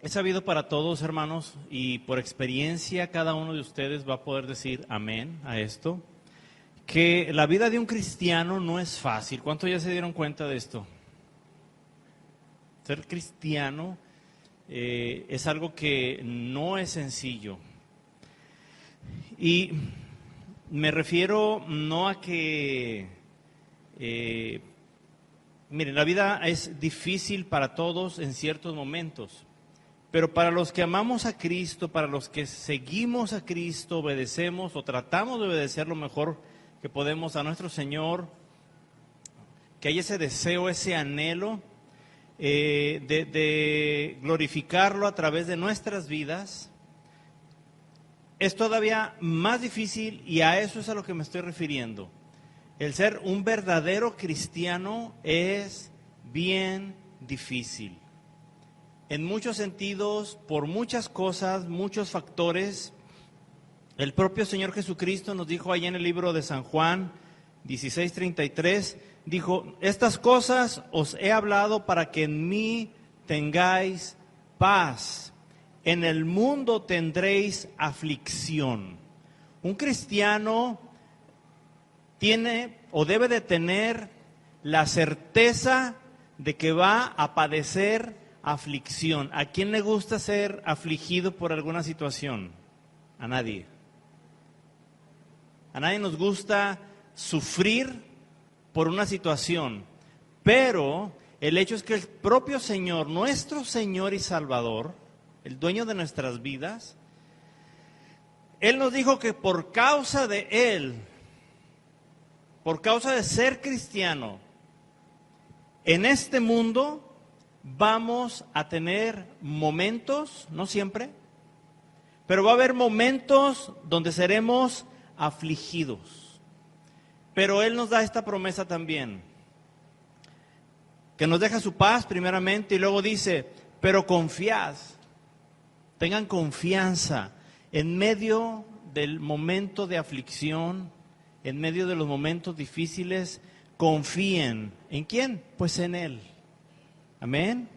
Es sabido para todos, hermanos, y por experiencia cada uno de ustedes va a poder decir amén a esto, que la vida de un cristiano no es fácil. ¿Cuántos ya se dieron cuenta de esto? Ser cristiano es algo que no es sencillo. Y me refiero no a que... miren, la vida es difícil para todos en ciertos momentos. Pero para los que amamos a Cristo, para los que seguimos a Cristo, obedecemos o tratamos de obedecer lo mejor que podemos a nuestro Señor, que hay ese deseo, ese anhelo de glorificarlo a través de nuestras vidas, es todavía más difícil y a eso es a lo que me estoy refiriendo. El ser un verdadero cristiano es bien difícil. En muchos sentidos, por muchas cosas, muchos factores. El propio Señor Jesucristo nos dijo allá en el libro de San Juan 16:33, dijo: estas cosas os he hablado para que en mí tengáis paz. En el mundo tendréis aflicción. Un cristiano tiene o debe de tener la certeza de que va a padecer aflicción. ¿A quién le gusta ser afligido por alguna situación? A nadie. A nadie nos gusta sufrir por una situación. Pero el hecho es que el propio Señor, nuestro Señor y Salvador, el dueño de nuestras vidas, Él nos dijo que por causa de Él, por causa de ser cristiano, en este mundo vamos a tener momentos, no siempre, pero va a haber momentos donde seremos afligidos. Pero Él nos da esta promesa también, que nos deja su paz primeramente y luego dice, pero confiad, tengan confianza en medio del momento de aflicción, en medio de los momentos difíciles, confíen. ¿En quién? Pues en Él. Amén.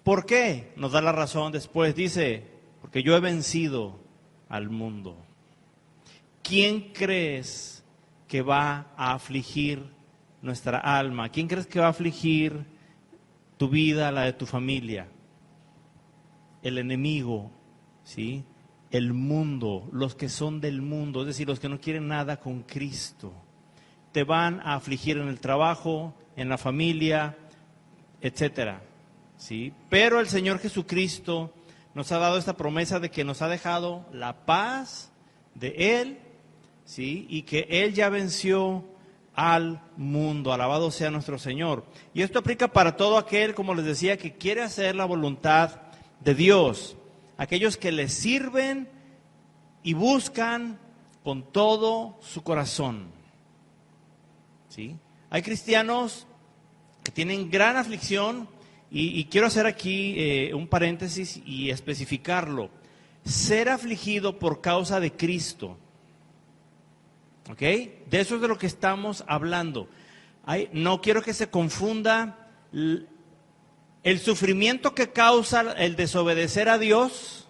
¿Por qué? Nos da la razón después. Dice, porque yo he vencido al mundo. ¿Quién crees que va a afligir nuestra alma? ¿Quién crees que va a afligir tu vida, la de tu familia? El enemigo, ¿sí? El mundo, los que son del mundo, es decir, los que no quieren nada con Cristo. Te van a afligir en el trabajo, en la familia, etcétera, ¿sí? Pero el Señor Jesucristo nos ha dado esta promesa de que nos ha dejado la paz de Él, ¿sí? Y que Él ya venció al mundo. Alabado sea nuestro Señor. Y esto aplica para todo aquel, como les decía, que quiere hacer la voluntad de Dios. Aquellos que le sirven y buscan con todo su corazón, ¿sí? Hay cristianos que tienen gran aflicción y quiero hacer aquí un paréntesis y especificarlo. Ser afligido por causa de Cristo, ¿ok? De eso es de lo que estamos hablando. No quiero que se confunda el sufrimiento que causa el desobedecer a Dios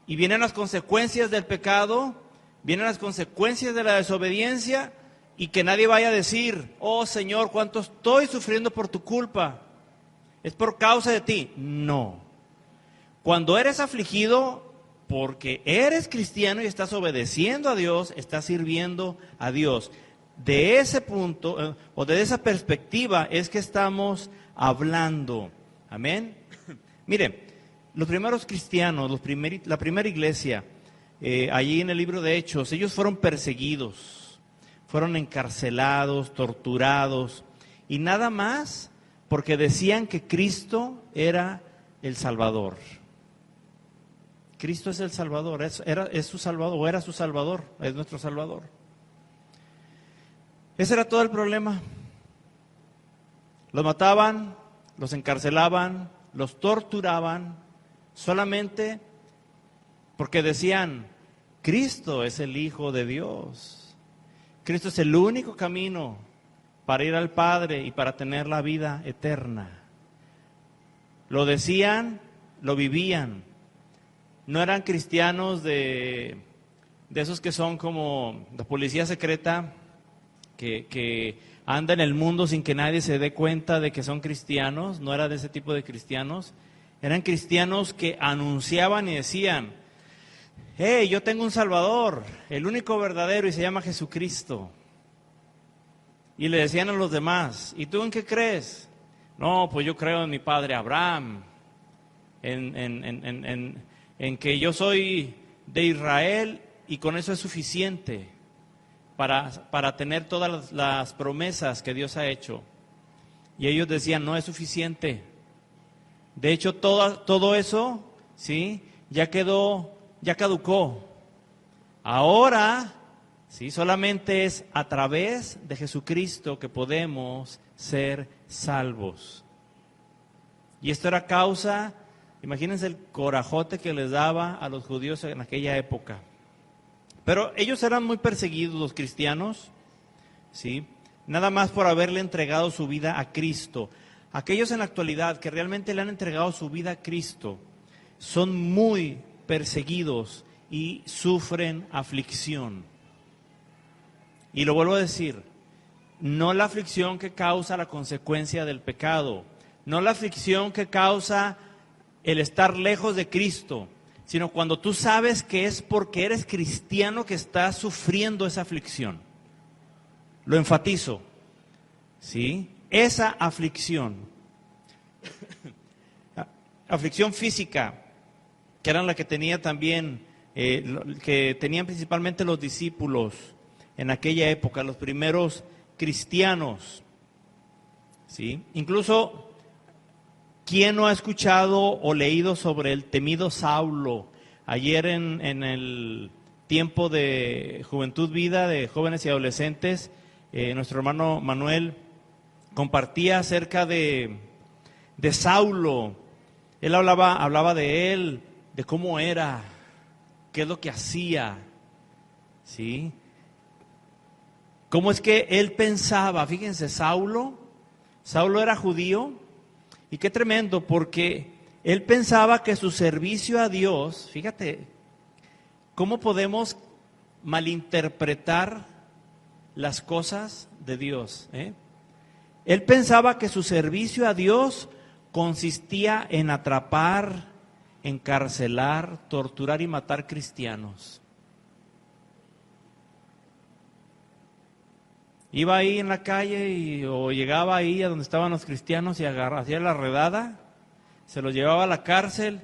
y vienen las consecuencias del pecado, vienen las consecuencias de la desobediencia. Y que nadie vaya a decir, oh Señor, cuánto estoy sufriendo por tu culpa. Es por causa de ti. No. Cuando eres afligido porque eres cristiano y estás obedeciendo a Dios, estás sirviendo a Dios. De ese punto o de esa perspectiva es que estamos hablando. Amén. Mire, los primeros cristianos, la primera iglesia, allí en el libro de Hechos, ellos fueron perseguidos. Fueron encarcelados, torturados, y nada más porque decían que Cristo era el Salvador. Cristo es el Salvador, es su Salvador, o era su Salvador, es nuestro Salvador. Ese era todo el problema. Los mataban, los encarcelaban, los torturaban, solamente porque decían, Cristo es el Hijo de Dios. Cristo es el único camino para ir al Padre y para tener la vida eterna. Lo decían lo vivían. No eran cristianos de esos que son como la policía secreta, que anda en el mundo sin que nadie se dé cuenta de que son cristianos. No era de ese tipo de cristianos. Eran cristianos que anunciaban y decían: hey, yo tengo un Salvador, el único verdadero, y se llama Jesucristo. Y le decían a los demás: ¿y tú en qué crees? No, pues yo creo en mi padre Abraham, en que yo soy de Israel y con eso es suficiente para tener todas las promesas que Dios ha hecho. Y ellos decían: no es suficiente. De hecho, todo eso, ¿sí?, ya caducó. Ahora, sí, solamente es a través de Jesucristo que podemos ser salvos. Y esto era causa, imagínense el corajote que les daba a los judíos en aquella época. Pero ellos eran muy perseguidos, los cristianos, ¿sí?, nada más por haberle entregado su vida a Cristo. Aquellos en la actualidad que realmente le han entregado su vida a Cristo son muy perseguidos y sufren aflicción. Y lo vuelvo a decir, no la aflicción que causa la consecuencia del pecado, no la aflicción que causa el estar lejos de Cristo, sino cuando tú sabes que es porque eres cristiano que estás sufriendo esa aflicción. Lo enfatizo, ¿sí? Esa aflicción, aflicción física, que era la que tenía también, que tenían principalmente los discípulos en aquella época, los primeros cristianos, ¿sí? Incluso, ¿quién no ha escuchado o leído sobre el temido Saulo? Ayer en el tiempo de Juventud Vida, de jóvenes y adolescentes, nuestro hermano Manuel compartía acerca de Saulo. Él hablaba de él, de cómo era, qué es lo que hacía, ¿sí? Cómo es que él pensaba. Fíjense, Saulo era judío, y qué tremendo, porque él pensaba que su servicio a Dios, fíjate, cómo podemos malinterpretar las cosas de Dios, ¿eh? Él pensaba que su servicio a Dios consistía en atrapar, encarcelar, torturar y matar cristianos. Iba ahí en la calle o llegaba ahí a donde estaban los cristianos y hacía la redada, se los llevaba a la cárcel,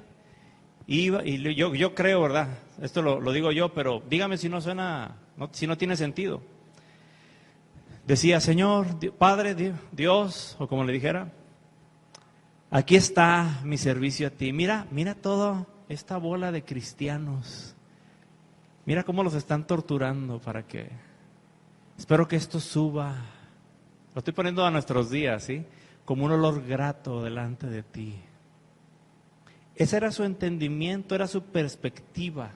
iba, y yo creo, ¿verdad? Esto lo digo yo, pero dígame si no suena, si no tiene sentido. Decía: Señor, Padre, Dios, o como le dijera, aquí está mi servicio a ti. Mira toda esta bola de cristianos. Mira cómo los están torturando para que... Espero que esto suba. Lo estoy poniendo a nuestros días, ¿sí? Como un olor grato delante de ti. Ese era su entendimiento, era su perspectiva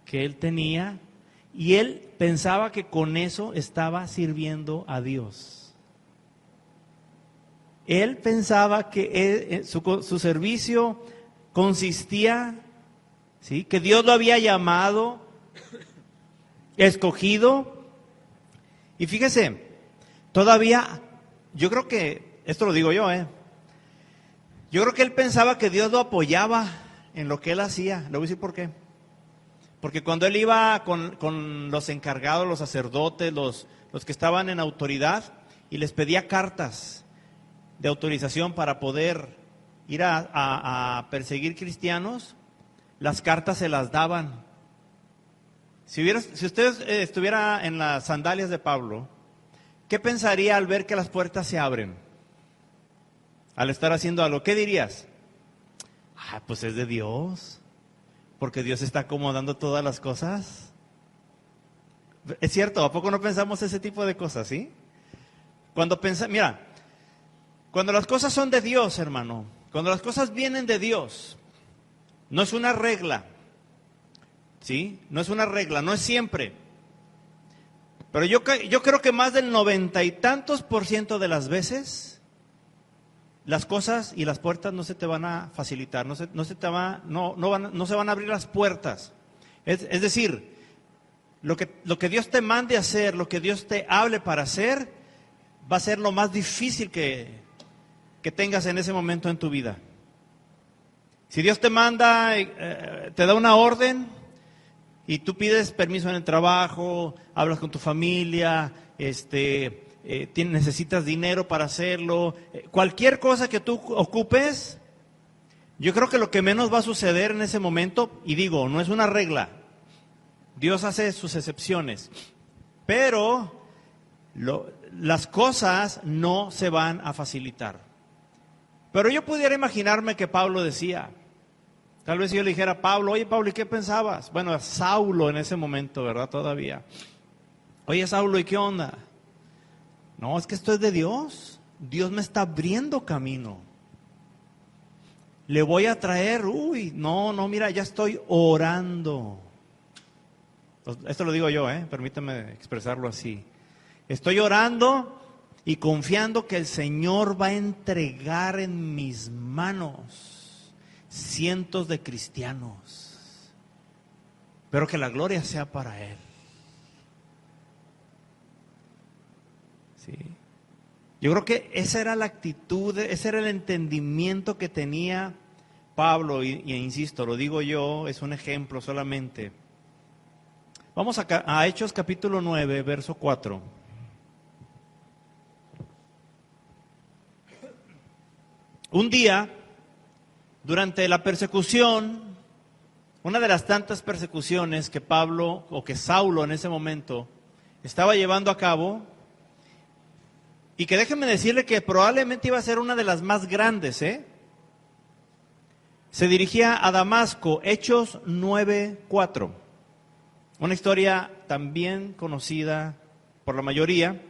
que él tenía. Y él pensaba que con eso estaba sirviendo a Dios. Él pensaba que su servicio consistía, ¿sí?, que Dios lo había llamado, escogido. Y fíjese, todavía, yo creo que, esto lo digo yo, yo creo que él pensaba que Dios lo apoyaba en lo que él hacía. Le voy a decir por qué. Porque cuando él iba con los encargados, los sacerdotes, los que estaban en autoridad, y les pedía cartas de autorización para poder ir a perseguir cristianos, las cartas se las daban. Si usted estuviera en las sandalias de Pablo, ¿qué pensaría al ver que las puertas se abren? Al estar haciendo algo, ¿qué dirías? Pues es de Dios, porque Dios está acomodando todas las cosas. Es cierto, ¿a poco no pensamos ese tipo de cosas, sí? Mira, cuando las cosas son de Dios, hermano, cuando las cosas vienen de Dios, no es una regla, ¿sí? No es una regla, no es siempre. Pero yo creo que más del 90 y tantos % de las veces las cosas y las puertas no se te van a facilitar, no se van a abrir las puertas. Es decir, lo que Dios te mande a hacer, lo que Dios te hable para hacer, va a ser lo más difícil que tengas en ese momento en tu vida. Si Dios te manda, te da una orden y tú pides permiso en el trabajo, hablas con tu familia, necesitas dinero para hacerlo, cualquier cosa que tú ocupes, yo creo que lo que menos va a suceder en ese momento, y digo, no es una regla, Dios hace sus excepciones, pero las cosas no se van a facilitar. Pero yo pudiera imaginarme que Pablo decía, tal vez yo le dijera a Pablo, oye Pablo, ¿y qué pensabas? Bueno, a Saulo en ese momento, ¿verdad? Todavía. Oye Saulo, ¿y qué onda? No, es que esto es de Dios. Dios me está abriendo camino. Le voy a traer, no, mira, ya estoy orando. Esto lo digo yo, permítame expresarlo así. Estoy orando y confiando que el Señor va a entregar en mis manos cientos de cristianos, pero que la gloria sea para Él. Sí. Yo creo que esa era la actitud, ese era el entendimiento que tenía Pablo, y insisto, lo digo yo, es un ejemplo solamente. Vamos a Hechos capítulo 9, verso 4. Un día, durante la persecución, una de las tantas persecuciones que Pablo, o que Saulo en ese momento, estaba llevando a cabo, y que déjenme decirle que probablemente iba a ser una de las más grandes, se dirigía a Damasco, Hechos 9:4. Una historia también conocida por la mayoría.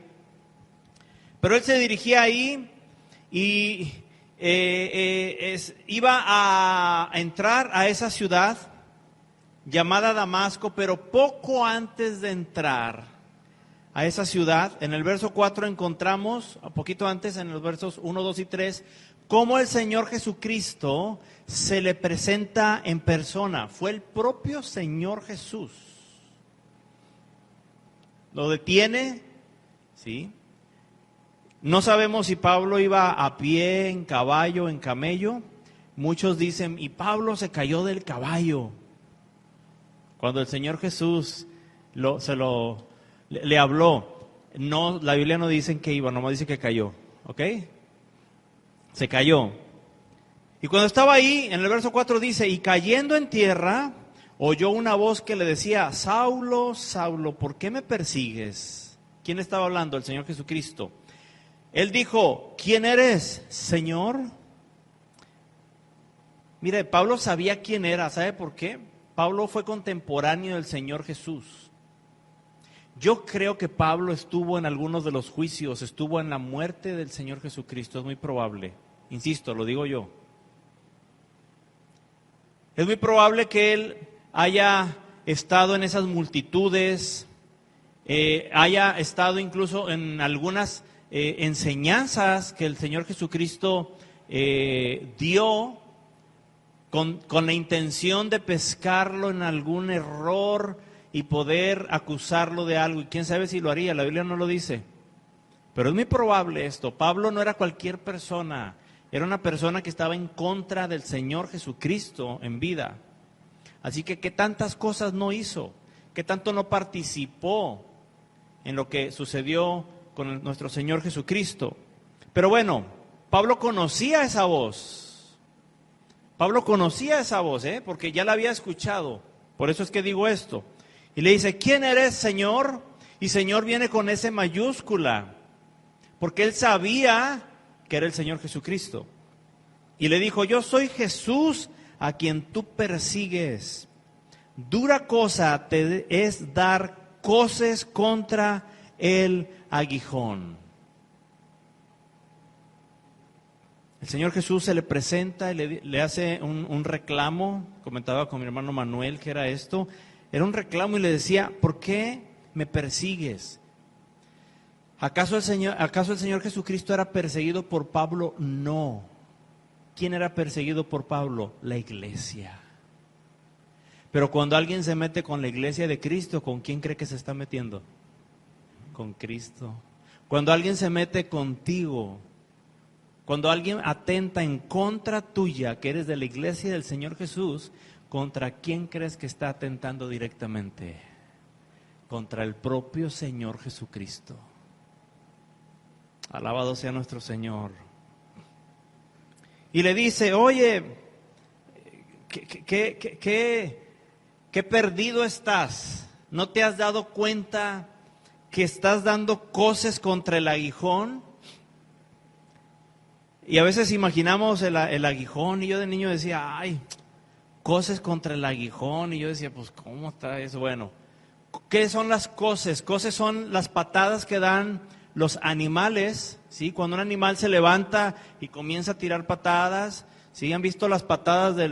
Pero él se dirigía ahí y iba a entrar a esa ciudad llamada Damasco, pero poco antes de entrar a esa ciudad, en el verso 4 encontramos, un poquito antes, en los versos 1, 2 y 3, cómo el Señor Jesucristo se le presenta en persona. Fue el propio Señor Jesús. Lo detiene, ¿sí? No sabemos si Pablo iba a pie, en caballo, en camello. Muchos dicen, y Pablo se cayó del caballo. Cuando el Señor Jesús le habló, no, la Biblia no dice en qué iba, nomás dice que cayó, ¿ok? Se cayó. Y cuando estaba ahí, en el verso 4 dice, y cayendo en tierra, oyó una voz que le decía, Saulo, Saulo, ¿por qué me persigues? ¿Quién estaba hablando? El Señor Jesucristo. Él dijo, ¿quién eres, Señor? Mire, Pablo sabía quién era, ¿sabe por qué? Pablo fue contemporáneo del Señor Jesús. Yo creo que Pablo estuvo en algunos de los juicios, estuvo en la muerte del Señor Jesucristo, es muy probable. Insisto, lo digo yo. Es muy probable que él haya estado en esas multitudes, haya estado incluso en algunas enseñanzas que el Señor Jesucristo dio con la intención de pescarlo en algún error y poder acusarlo de algo. Y quién sabe si lo haría, la Biblia no lo dice. Pero es muy probable esto. Pablo no era cualquier persona, era una persona que estaba en contra del Señor Jesucristo en vida. Así que ¿qué tantas cosas no hizo? ¿Qué tanto no participó en lo que sucedió con nuestro Señor Jesucristo? Pero bueno, Pablo conocía esa voz. Pablo conocía esa voz, porque ya la había escuchado. Por eso es que digo esto. Y le dice, ¿quién eres, Señor? Y Señor viene con S mayúscula, porque él sabía que era el Señor Jesucristo. Y le dijo, yo soy Jesús a quien tú persigues. Dura cosa te es dar coces contra el aguijón. El Señor Jesús se le presenta y le hace un reclamo. Comentaba con mi hermano Manuel que era esto. Era un reclamo y le decía, ¿por qué me persigues? ¿Acaso el Señor Jesucristo era perseguido por Pablo? No. ¿Quién era perseguido por Pablo? La iglesia. Pero cuando alguien se mete con la iglesia de Cristo, ¿con quién cree que se está metiendo? Con Cristo. Cuando alguien se mete contigo, cuando alguien atenta en contra tuya, que eres de la iglesia del Señor Jesús, ¿contra quién crees que está atentando directamente? Contra el propio Señor Jesucristo. Alabado sea nuestro Señor. Y le dice, oye, ¿qué perdido estás? ¿No te has dado cuenta que estás dando coces contra el aguijón? Y a veces imaginamos el aguijón, y yo de niño decía, ay, coces contra el aguijón, y yo decía, pues, ¿cómo está eso? Bueno, ¿qué son las coces? Coces son las patadas que dan los animales, ¿sí? Cuando un animal se levanta y comienza a tirar patadas, ¿sí? ¿Han visto las patadas de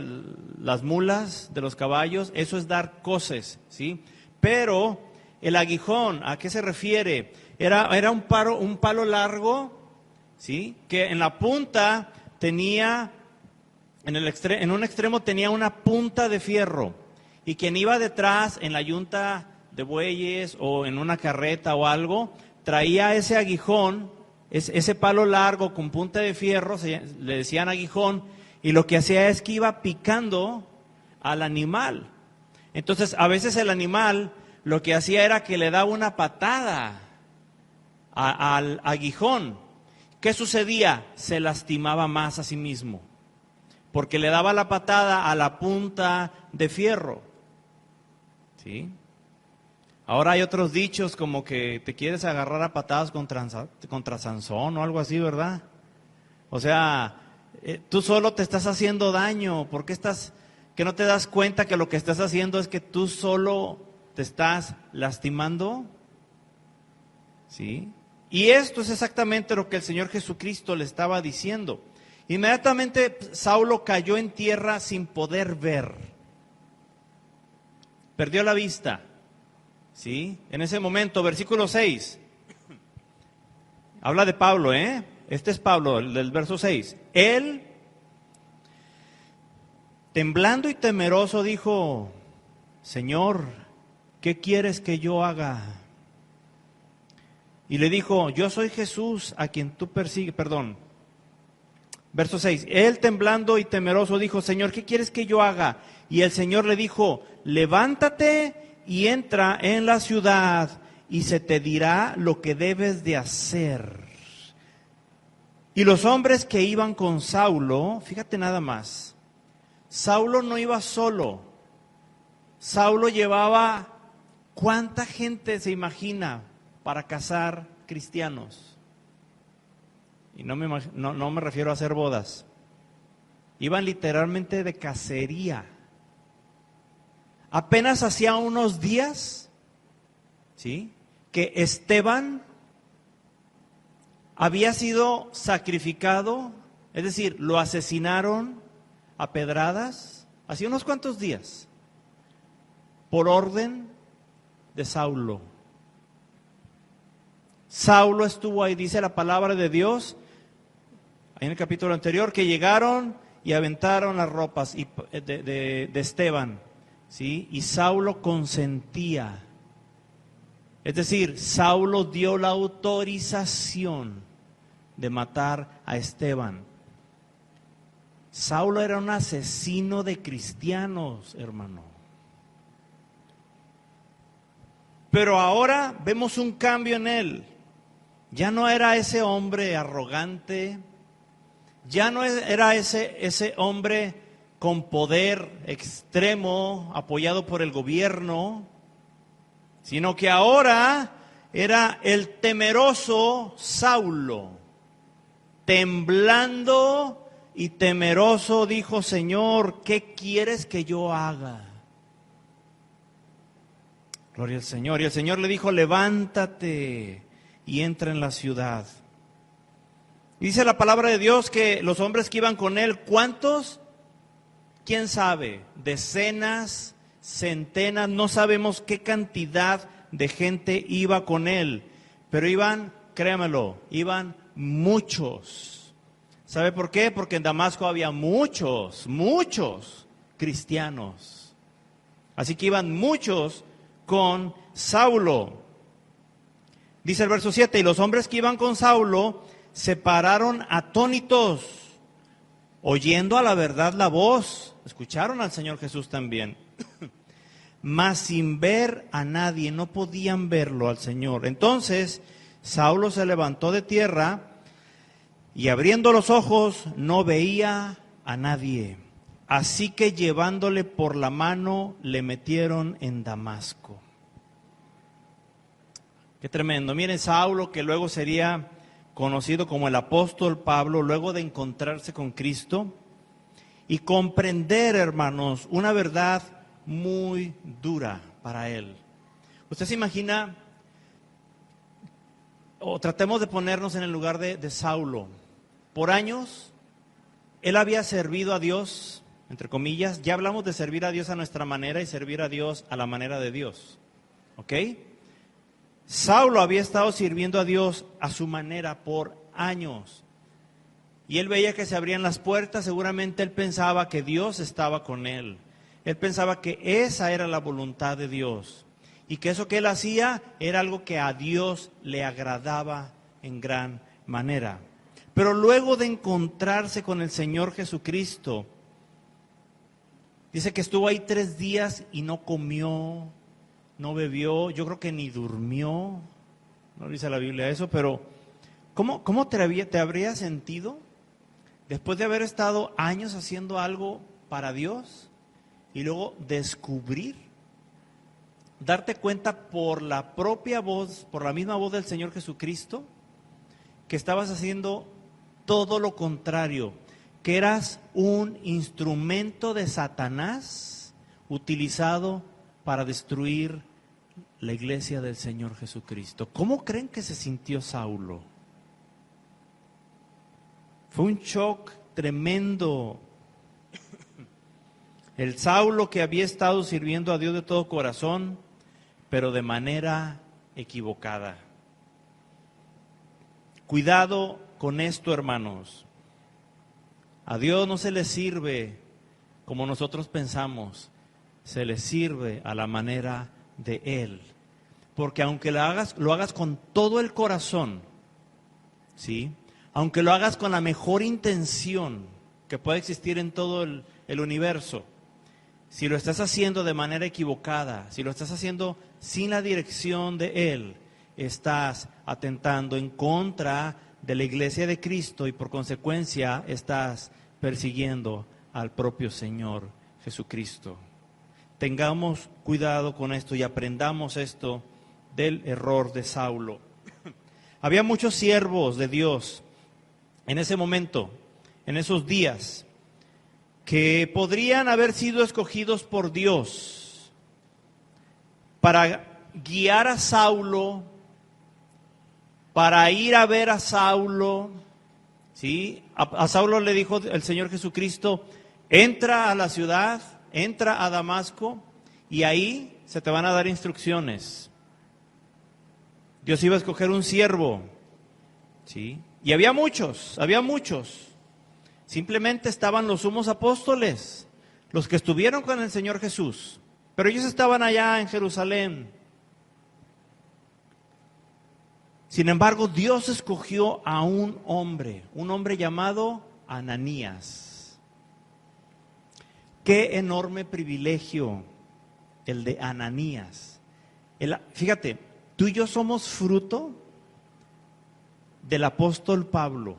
las mulas, de los caballos? Eso es dar coces, ¿sí? Pero el aguijón, ¿a qué se refiere? Era un palo largo, ¿sí? Que en la punta tenía, en un extremo tenía una punta de fierro, y quien iba detrás en la yunta de bueyes o en una carreta o algo, traía ese aguijón, ese palo largo con punta de fierro, le decían aguijón, y lo que hacía es que iba picando al animal. Entonces, a veces el animal lo que hacía era que le daba una patada al aguijón. ¿Qué sucedía? Se lastimaba más a sí mismo, porque le daba la patada a la punta de fierro. ¿Sí? Ahora hay otros dichos como que te quieres agarrar a patadas contra Sansón o algo así, ¿verdad? O sea, tú solo te estás haciendo daño. ¿Por qué que no te das cuenta que lo que estás haciendo es que tú solo te estás lastimando? ¿Sí? Y esto es exactamente lo que el Señor Jesucristo le estaba diciendo. Inmediatamente Saulo cayó en tierra sin poder ver. Perdió la vista. ¿Sí? En ese momento, versículo 6. Habla de Pablo, ¿eh? Este es Pablo, el del verso 6. Él, temblando y temeroso, dijo, Señor, ¿qué quieres que yo haga? Y le dijo, yo soy Jesús a quien tú persigues, Verso 6, él temblando y temeroso dijo, Señor, ¿qué quieres que yo haga? Y el Señor le dijo, levántate y entra en la ciudad y se te dirá lo que debes de hacer. Y los hombres que iban con Saulo, fíjate nada más, Saulo no iba solo, Saulo llevaba, ¿cuánta gente se imagina para cazar cristianos? Y no me refiero a hacer bodas, iban literalmente de cacería. Apenas hacía unos días, ¿sí?, que Esteban había sido sacrificado, es decir, lo asesinaron a pedradas, hacía unos cuantos días, por orden de Saulo. Saulo estuvo ahí, dice la palabra de Dios, en el capítulo anterior, que llegaron y aventaron las ropas de Esteban. ¿Sí? Y Saulo consentía. Es decir, Saulo dio la autorización de matar a Esteban. Saulo era un asesino de cristianos, hermano. Pero ahora vemos un cambio en él. Ya no era ese hombre arrogante, ya no era ese hombre con poder extremo, apoyado por el gobierno, sino que ahora era el temeroso Saulo, temblando y temeroso, dijo, Señor, ¿qué quieres que yo haga? Gloria al Señor. Y el Señor le dijo, levántate y entra en la ciudad. Y dice la palabra de Dios que los hombres que iban con él, ¿cuántos? ¿Quién sabe? Decenas, centenas, no sabemos qué cantidad de gente iba con él, pero iban créamelo, iban muchos. ¿Sabe por qué? Porque en Damasco había muchos cristianos. Así que iban muchos con Saulo. Dice el verso 7, y los hombres que iban con Saulo se pararon atónitos, oyendo a la verdad la voz. Escucharon al Señor Jesús también. Mas sin ver a nadie, no podían verlo al Señor. Entonces Saulo se levantó de tierra y abriendo los ojos no veía a nadie. Así que llevándole por la mano le metieron en Damasco. Qué tremendo. Miren, Saulo, que luego sería conocido como el apóstol Pablo, luego de encontrarse con Cristo y comprender, hermanos, una verdad muy dura para él. Usted se imagina, o tratemos de ponernos en el lugar de Saulo. Por años, él había servido a Dios, entre comillas. Ya hablamos de servir a Dios a nuestra manera y servir a Dios a la manera de Dios. ¿Ok? Saulo había estado sirviendo a Dios a su manera por años. Y él veía que se abrían las puertas, seguramente él pensaba que Dios estaba con él. Él pensaba que esa era la voluntad de Dios. Y que eso que él hacía era algo que a Dios le agradaba en gran manera. Pero luego de encontrarse con el Señor Jesucristo, dice que estuvo ahí 3 días y no comió, no bebió, yo creo que ni durmió, no dice la Biblia eso, pero ¿cómo te habría sentido después de haber estado años haciendo algo para Dios y luego descubrir, darte cuenta por la propia voz, por la misma voz del Señor Jesucristo, que estabas haciendo todo lo contrario, que eras un instrumento de Satanás utilizado para destruir la iglesia del Señor Jesucristo? ¿Cómo creen que se sintió Saulo? Fue un shock tremendo. El Saulo que había estado sirviendo a Dios de todo corazón, pero de manera equivocada. Cuidado con esto, hermanos. A Dios no se le sirve como nosotros pensamos. Se le sirve a la manera de Él. Porque aunque lo hagas con todo el corazón, ¿sí? Aunque lo hagas con la mejor intención que puede existir en todo el universo, si lo estás haciendo de manera equivocada, si lo estás haciendo sin la dirección de Él, estás atentando en contra de la iglesia de Cristo y por consecuencia estás persiguiendo al propio Señor Jesucristo. Tengamos cuidado con esto y aprendamos esto del error de Saulo. Había muchos siervos de Dios en ese momento, en esos días, que podrían haber sido escogidos por Dios para guiar a Saulo, para ir a ver a Saulo, ¿sí? A Saulo le dijo el Señor Jesucristo, entra a la ciudad, entra a Damasco y ahí se te van a dar instrucciones. Dios iba a escoger un siervo, ¿sí? Y había muchos. Simplemente estaban los sumos apóstoles, los que estuvieron con el Señor Jesús, pero ellos estaban allá en Jerusalén. Sin embargo, Dios escogió a un hombre llamado Ananías. Qué enorme privilegio el de Ananías. Fíjate, tú y yo somos fruto del apóstol Pablo.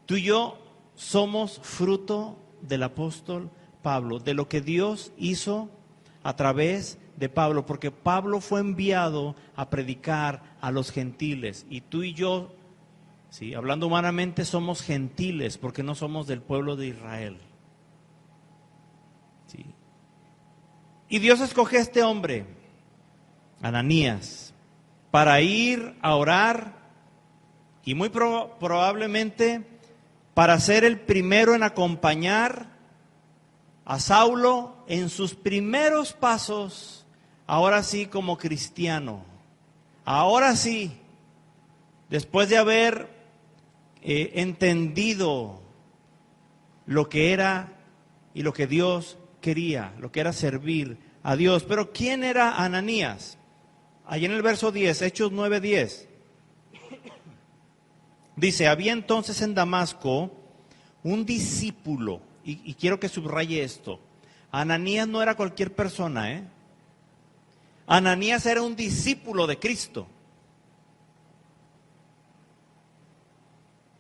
Tú y yo somos fruto del apóstol Pablo, de lo que Dios hizo a través de Pablo, porque Pablo fue enviado a predicar a los gentiles y tú y yo, ¿sí? Hablando humanamente, somos gentiles porque no somos del pueblo de Israel. ¿Sí? Y Dios escoge a este hombre, Ananías, para ir a orar y muy probablemente para ser el primero en acompañar a Saulo en sus primeros pasos, ahora sí como cristiano, ahora sí después de haber entendido lo que era y lo que Dios quería, lo que era servir a Dios. Pero ¿quién era Ananías? Allí en el verso 10, Hechos 9:10, dice, había entonces en Damasco un discípulo, y quiero que subraye esto, Ananías no era cualquier persona, ¿eh? Ananías era un discípulo de Cristo.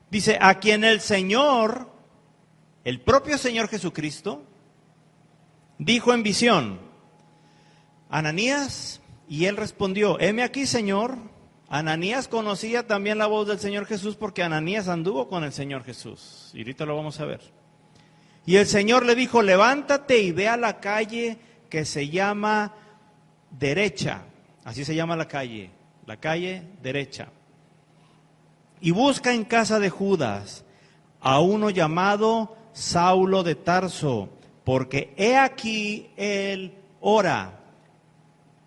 Dice, a quien el Señor, el propio Señor Jesucristo, dijo en visión, Ananías, y él respondió, heme aquí, Señor. Ananías conocía también la voz del Señor Jesús porque Ananías anduvo con el Señor Jesús. Y ahorita lo vamos a ver. Y el Señor le dijo, levántate y ve a la calle que se llama Derecha. Así se llama la calle Derecha. Y busca en casa de Judas a uno llamado Saulo de Tarso, porque he aquí él ora.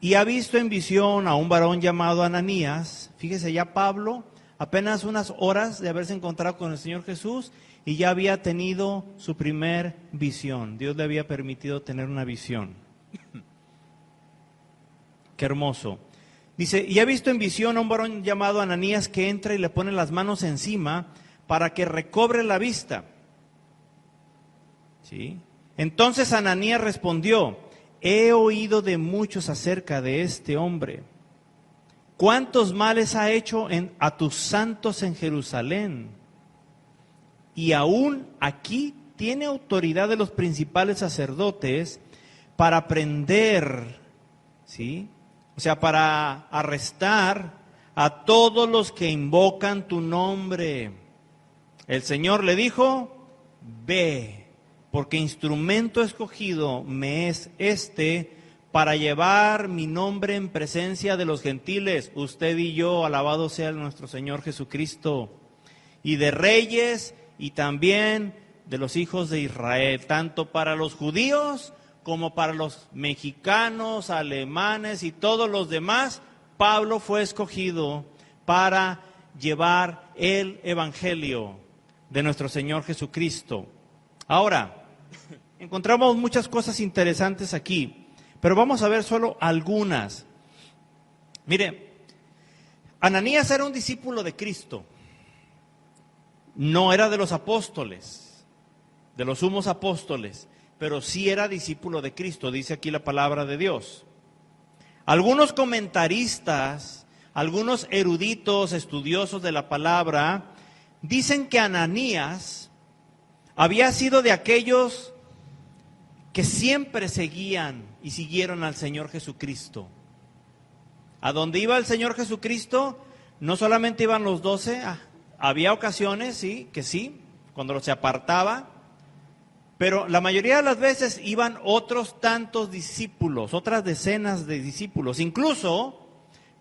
Y ha visto en visión a un varón llamado Ananías. Fíjese, ya Pablo, apenas unas horas de haberse encontrado con el Señor Jesús, y ya había tenido su primer visión. Dios le había permitido tener una visión. Qué hermoso. Dice, y ha visto en visión a un varón llamado Ananías que entra y le pone las manos encima para que recobre la vista. ¿Sí? Entonces Ananías respondió, he oído de muchos acerca de este hombre. ¿Cuántos males ha hecho a tus santos en Jerusalén? Y aún aquí tiene autoridad de los principales sacerdotes para prender, ¿sí? O sea, para arrestar a todos los que invocan tu nombre. El Señor le dijo, ve, porque instrumento escogido me es este para llevar mi nombre en presencia de los gentiles. Usted y yo, alabado sea nuestro Señor Jesucristo, y de reyes y también de los hijos de Israel, tanto para los judíos como para los mexicanos, alemanes y todos los demás. Pablo fue escogido para llevar el evangelio de nuestro Señor Jesucristo. Ahora, encontramos muchas cosas interesantes aquí, pero vamos a ver solo algunas. Mire, Ananías era un discípulo de Cristo. No era de los apóstoles, de los sumos apóstoles, pero sí era discípulo de Cristo, dice aquí la palabra de Dios. Algunos comentaristas, algunos eruditos, estudiosos de la palabra, dicen que Ananías había sido de aquellos que siempre seguían y siguieron al Señor Jesucristo. A donde iba el Señor Jesucristo, no solamente iban los 12, había ocasiones, sí, cuando se apartaba, pero la mayoría de las veces iban otros tantos discípulos, otras decenas de discípulos. Incluso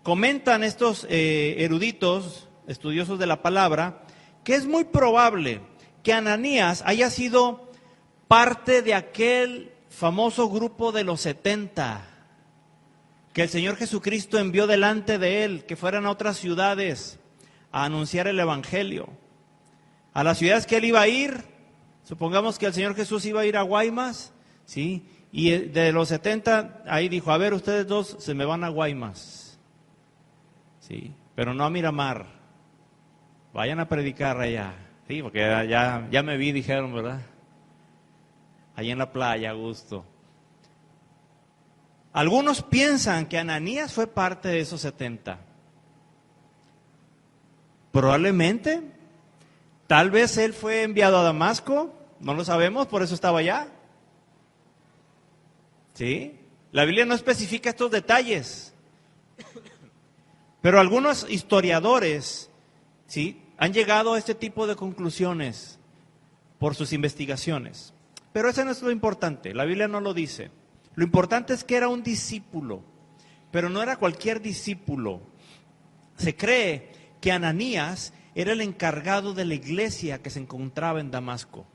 comentan estos eruditos, estudiosos de la palabra, que es muy probable que Ananías haya sido parte de aquel famoso grupo de los 70, que el Señor Jesucristo envió delante de él, que fueran a otras ciudades a anunciar el evangelio. A las ciudades que él iba a ir, supongamos que el Señor Jesús iba a ir a Guaymas, ¿sí? Y de los 70, ahí dijo, a ver, ustedes dos se me van a Guaymas, ¿sí? Pero no a Miramar, vayan a predicar allá, ¿sí? Porque ya me vi, dijeron, ¿verdad? Allí en la playa, a gusto. Algunos piensan que Ananías fue parte de esos 70. Probablemente, tal vez él fue enviado a Damasco, no lo sabemos, por eso estaba allá. ¿Sí? La Biblia no especifica estos detalles, pero algunos historiadores, ¿sí?, han llegado a este tipo de conclusiones por sus investigaciones. Pero eso no es lo importante, la Biblia no lo dice. Lo importante es que era un discípulo, pero no era cualquier discípulo. Se cree que Ananías era el encargado de la iglesia que se encontraba en Damasco.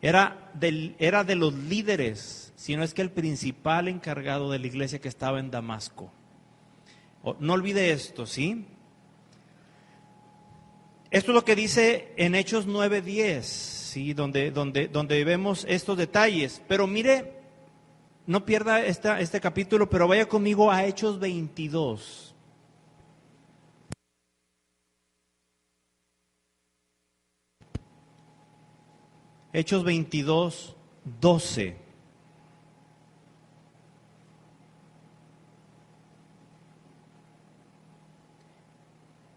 Era de los líderes, si no es que el principal encargado de la iglesia que estaba en Damasco. No olvide esto, ¿sí? Esto es lo que dice en Hechos 9:10, ¿sí? donde vemos estos detalles. Pero mire, no pierda este capítulo, pero vaya conmigo a Hechos 22. Hechos 22:12.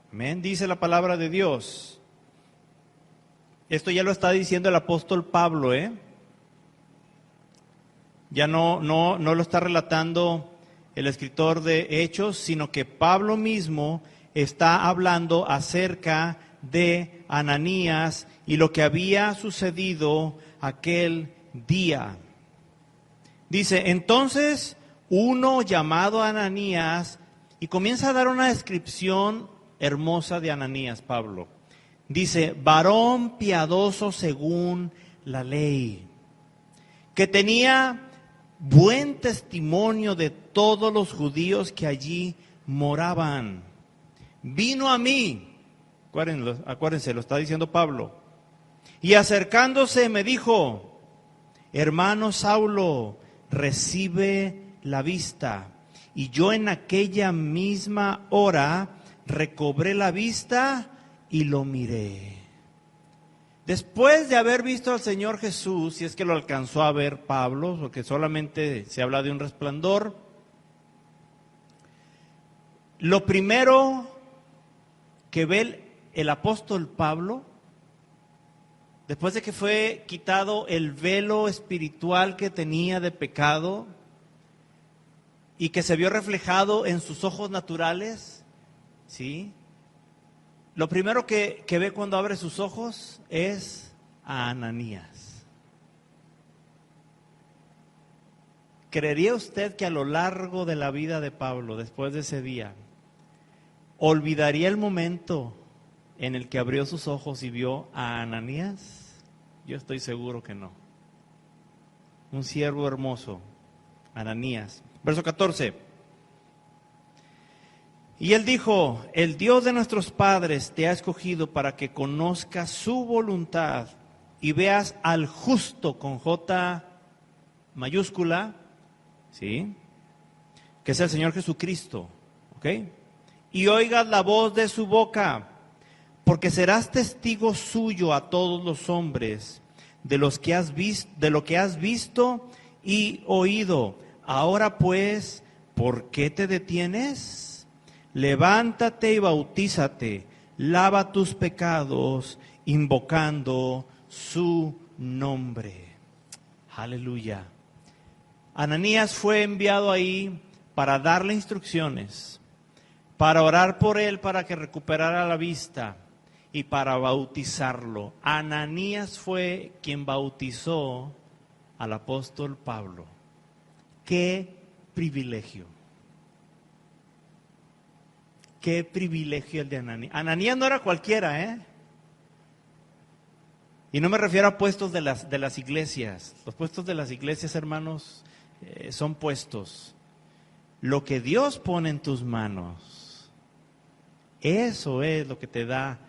Amén, dice la palabra de Dios. Esto ya lo está diciendo el apóstol Pablo, Ya no lo está relatando el escritor de Hechos, sino que Pablo mismo está hablando acerca de Ananías y lo que había sucedido aquel día. Dice, entonces uno llamado Ananías, y comienza a dar una descripción hermosa de Ananías, Pablo. Dice, varón piadoso según la ley, que tenía buen testimonio de todos los judíos que allí moraban. Vino a mí, acuérdense, lo está diciendo Pablo, y acercándose me dijo, hermano Saulo, recibe la vista. Y yo en aquella misma hora recobré la vista y lo miré. Después de haber visto al Señor Jesús, si es que lo alcanzó a ver Pablo, porque solamente se habla de un resplandor, lo primero que ve el apóstol Pablo, después de que fue quitado el velo espiritual que tenía de pecado y que se vio reflejado en sus ojos naturales, ¿sí? Lo primero que ve cuando abre sus ojos es a Ananías. ¿Creería usted que a lo largo de la vida de Pablo, después de ese día, olvidaría el momento en el que abrió sus ojos y vio a Ananías? Yo estoy seguro que no. Un siervo hermoso, Ananías. Verso 14. Y él dijo, el Dios de nuestros padres te ha escogido para que conozcas su voluntad y veas al justo con J mayúscula, ¿sí? Que es el Señor Jesucristo, ¿ok? Y oigas la voz de su boca, porque serás testigo suyo a todos los hombres de lo que has visto y oído. Ahora pues, ¿por qué te detienes? Levántate y bautízate, lava tus pecados, invocando su nombre. Aleluya. Ananías fue enviado ahí para darle instrucciones, para orar por él para que recuperara la vista y para bautizarlo. Ananías fue quien bautizó al apóstol Pablo. ¡Qué privilegio! Qué privilegio el de Ananías. Ananías no era cualquiera, Y no me refiero a puestos de las iglesias. Los puestos de las iglesias, hermanos, son puestos. Lo que Dios pone en tus manos, eso es lo que te da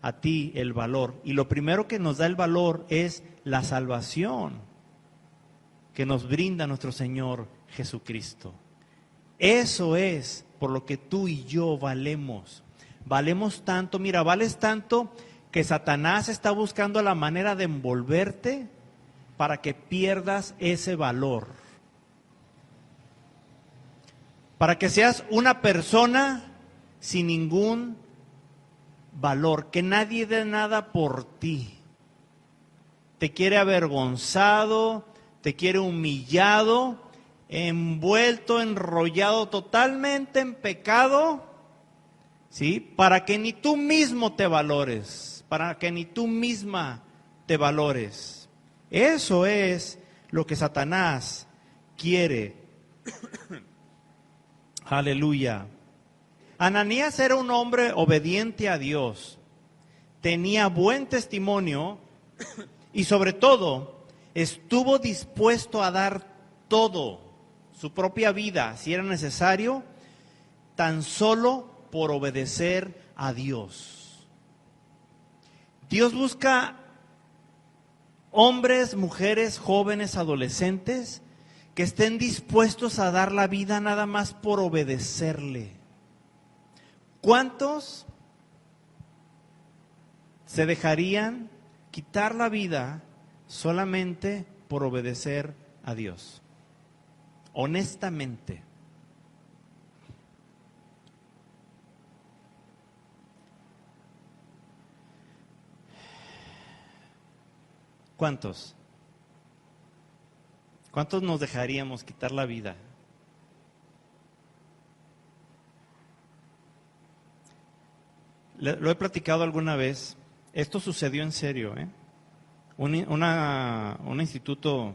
a ti el valor. Y lo primero que nos da el valor es la salvación que nos brinda nuestro Señor Jesucristo. Eso es por lo que tú y yo valemos. Valemos tanto, mira, vales tanto que Satanás está buscando la manera de envolverte para que pierdas ese valor. Para que seas una persona sin ningún valor, que nadie dé nada por ti. Te quiere avergonzado, te quiere humillado, envuelto, enrollado totalmente en pecado, ¿sí? Para que ni tú mismo te valores, para que ni tú misma te valores. Eso es lo que Satanás quiere. Aleluya. Ananías era un hombre obediente a Dios, tenía buen testimonio y sobre todo estuvo dispuesto a dar todo, su propia vida, si era necesario, tan solo por obedecer a Dios. Dios busca hombres, mujeres, jóvenes, adolescentes que estén dispuestos a dar la vida nada más por obedecerle. ¿Cuántos se dejarían quitar la vida solamente por obedecer a Dios? Honestamente. ¿Cuántos? ¿Cuántos nos dejaríamos quitar la vida? Lo he platicado alguna vez. Esto sucedió en serio, ¿eh? Un instituto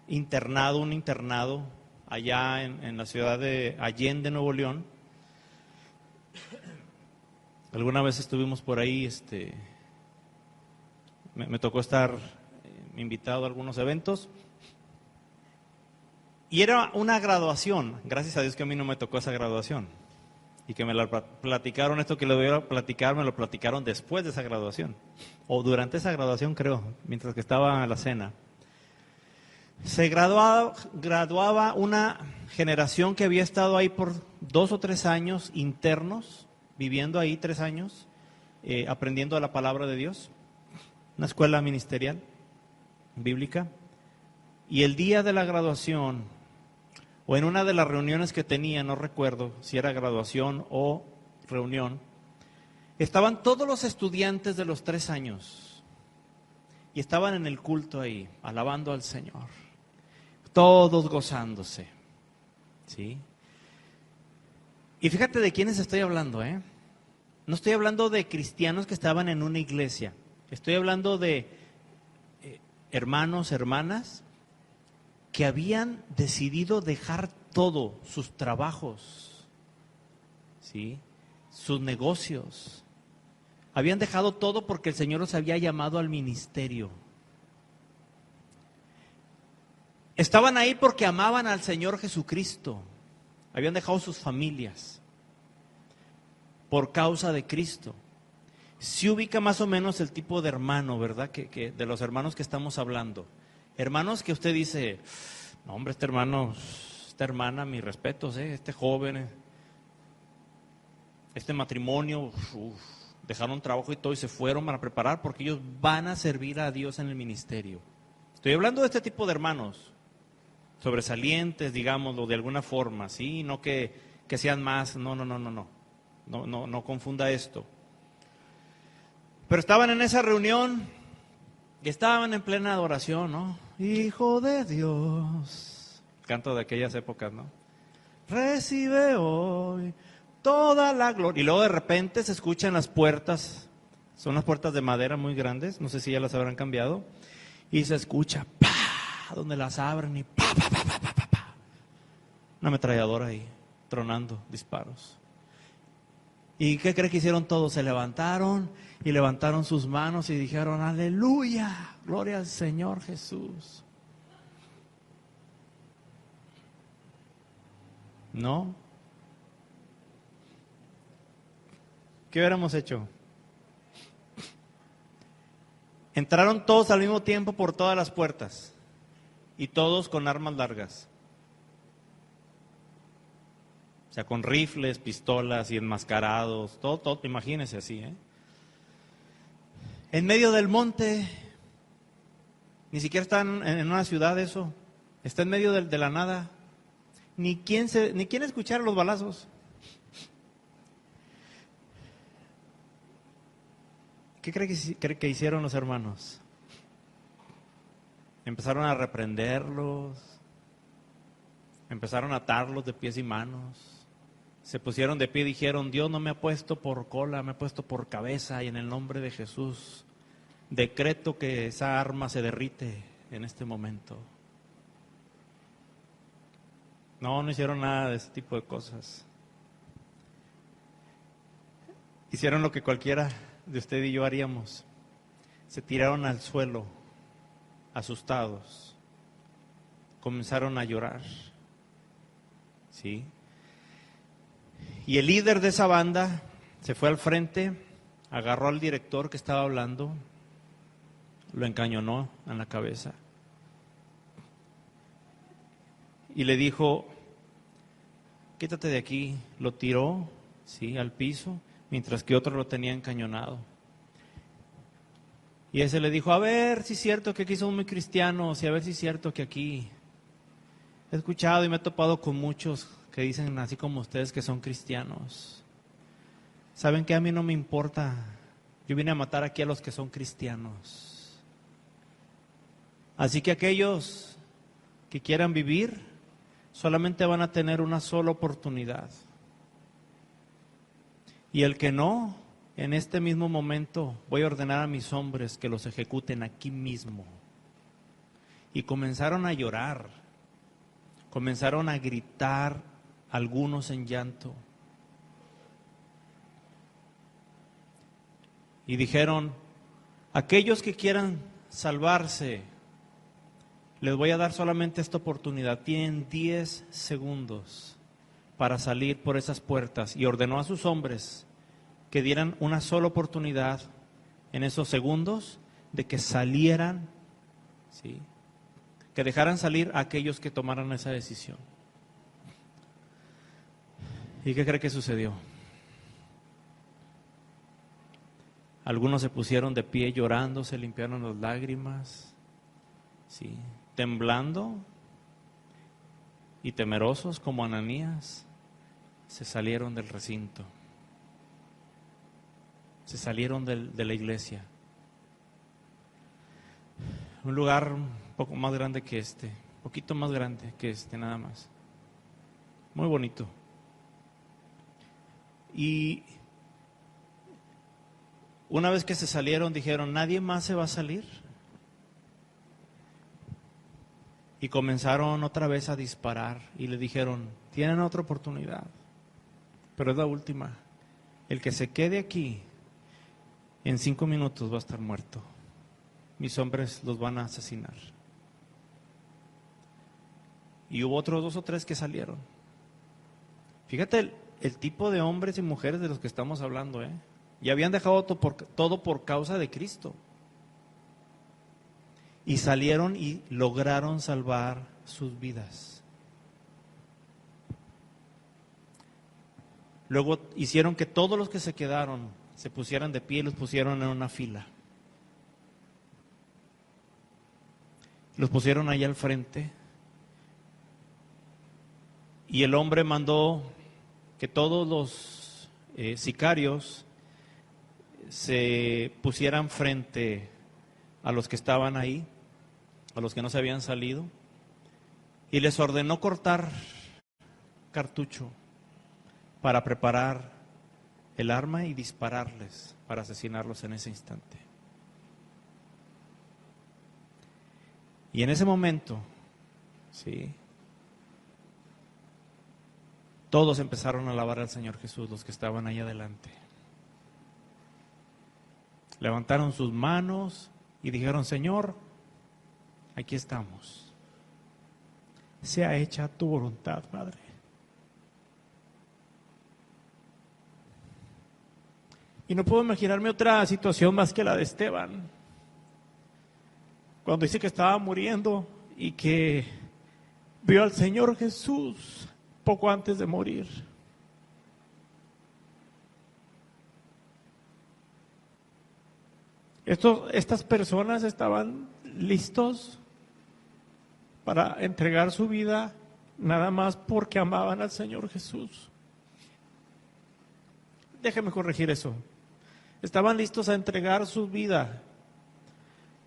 internado, un internado allá en la ciudad de Allende, Nuevo León. Alguna vez estuvimos por ahí, me tocó estar invitado a algunos eventos. Y era una graduación. Gracias a Dios que a mí no me tocó esa graduación. Y que me la platicaron, esto que le voy a platicar, me lo platicaron después de esa graduación. O durante esa graduación, creo, mientras que estaba en la cena. Se graduaba una generación que había estado ahí por 2 o 3 años internos, viviendo ahí 3 años, aprendiendo la palabra de Dios. Una escuela ministerial, bíblica. Y el día de la graduación, o en una de las reuniones que tenía, no recuerdo si era graduación o reunión, estaban todos los estudiantes de los 3 años y estaban en el culto ahí, alabando al Señor, todos gozándose, ¿sí? Y fíjate de quiénes estoy hablando, ¿eh? No estoy hablando de cristianos que estaban en una iglesia, estoy hablando de hermanos, hermanas, que habían decidido dejar todo, sus trabajos, ¿sí?, sus negocios. Habían dejado todo porque el Señor los había llamado al ministerio. Estaban ahí porque amaban al Señor Jesucristo. Habían dejado sus familias por causa de Cristo. Se ubica más o menos el tipo de hermano, ¿verdad? Que de los hermanos que estamos hablando. Hermanos que usted dice, no hombre, este hermano, esta hermana, mis respetos, este joven, este matrimonio, dejaron trabajo y todo y se fueron para preparar porque ellos van a servir a Dios en el ministerio. Estoy hablando de este tipo de hermanos, sobresalientes, digámoslo, de alguna forma, ¿sí? No que sean más, no confunda esto. Pero estaban en esa reunión y estaban en plena adoración, ¿no? Hijo de Dios. Canto de aquellas épocas, ¿no? Recibe hoy toda la gloria. Y luego de repente se escuchan las puertas. Son las puertas de madera muy grandes. No sé si ya las habrán cambiado. Y se escucha, ¡pah!, donde las abren y ¡pah, pah, pah, pah, pah, pah! Una ametralladora ahí, tronando disparos. ¿Y qué cree que hicieron todos? Se levantaron y levantaron sus manos y dijeron, aleluya, gloria al Señor Jesús. ¿No? ¿Qué hubiéramos hecho? Entraron todos al mismo tiempo por todas las puertas y todos con armas largas. O sea, con rifles, pistolas y enmascarados, todo, imagínense así, ¿eh? En medio del monte, ni siquiera están en una ciudad eso, está en medio de la nada, ni quién escuchara los balazos. ¿Qué cree que hicieron los hermanos? Empezaron a reprenderlos, empezaron a atarlos de pies y manos. Se pusieron de pie y dijeron, Dios no me ha puesto por cola, me ha puesto por cabeza, y en el nombre de Jesús decreto que esa arma se derrite en este momento. No hicieron nada de ese tipo de cosas. Hicieron lo que cualquiera de usted y yo haríamos. Se tiraron al suelo, asustados. Comenzaron a llorar. ¿Sí? Y el líder de esa banda se fue al frente agarró al director que estaba hablando, lo encañonó en la cabeza y le dijo, quítate de aquí. Lo tiró, sí, al piso, mientras que otro lo tenía encañonado. Y ese le dijo, a ver si es cierto que aquí somos muy cristianos y a ver si es cierto que aquí he escuchado y me he topado con muchos que dicen así como ustedes que son cristianos. ¿Saben qué? A mí no me importa. Yo vine a matar aquí a los que son cristianos. Así que aquellos que quieran vivir solamente van a tener una sola oportunidad. Y el que no, en este mismo momento voy a ordenar a mis hombres que los ejecuten aquí mismo. Y comenzaron a llorar, comenzaron a gritar, algunos en llanto. Y dijeron, aquellos que quieran salvarse, les voy a dar solamente esta oportunidad. Tienen 10 segundos para salir por esas puertas. Y ordenó a sus hombres que dieran una sola oportunidad en esos segundos de que salieran, ¿sí? Que dejaran salir a aquellos que tomaran esa decisión. ¿Y qué cree que sucedió? Algunos se pusieron de pie llorando, se limpiaron las lágrimas, ¿sí? Temblando y temerosos como Ananías, se salieron del recinto, se salieron de la iglesia. Un lugar un poco más grande que este, un poquito más grande que este nada más. Muy bonito. Y una vez que se salieron, dijeron, ¿nadie más se va a salir? Y comenzaron otra vez a disparar y le dijeron, tienen otra oportunidad, pero es la última. El que se quede aquí, en 5 minutos va a estar muerto. Mis hombres los van a asesinar. Y hubo otros 2 o 3 que salieron. Fíjate el tipo de hombres y mujeres de los que estamos hablando, ¿eh? Y habían dejado todo por causa de Cristo. Y salieron y lograron salvar sus vidas. Luego hicieron que todos los que se quedaron se pusieran de pie y los pusieron en una fila. Los pusieron ahí al frente. Y el hombre mandó que todos los sicarios se pusieran frente a los que estaban ahí, a los que no se habían salido, y les ordenó cortar cartucho para preparar el arma y dispararles para asesinarlos en ese instante. Y en ese momento, sí, todos empezaron a alabar al Señor Jesús, los que estaban ahí adelante. Levantaron sus manos y dijeron, Señor, aquí estamos. Sea hecha tu voluntad, Padre. Y no puedo imaginarme otra situación más que la de Esteban, cuando dice que estaba muriendo y que vio al Señor Jesús poco antes de morir. Estas personas estaban listos para entregar su vida nada más porque amaban al Señor Jesús. Déjeme corregir eso. Estaban listos a entregar su vida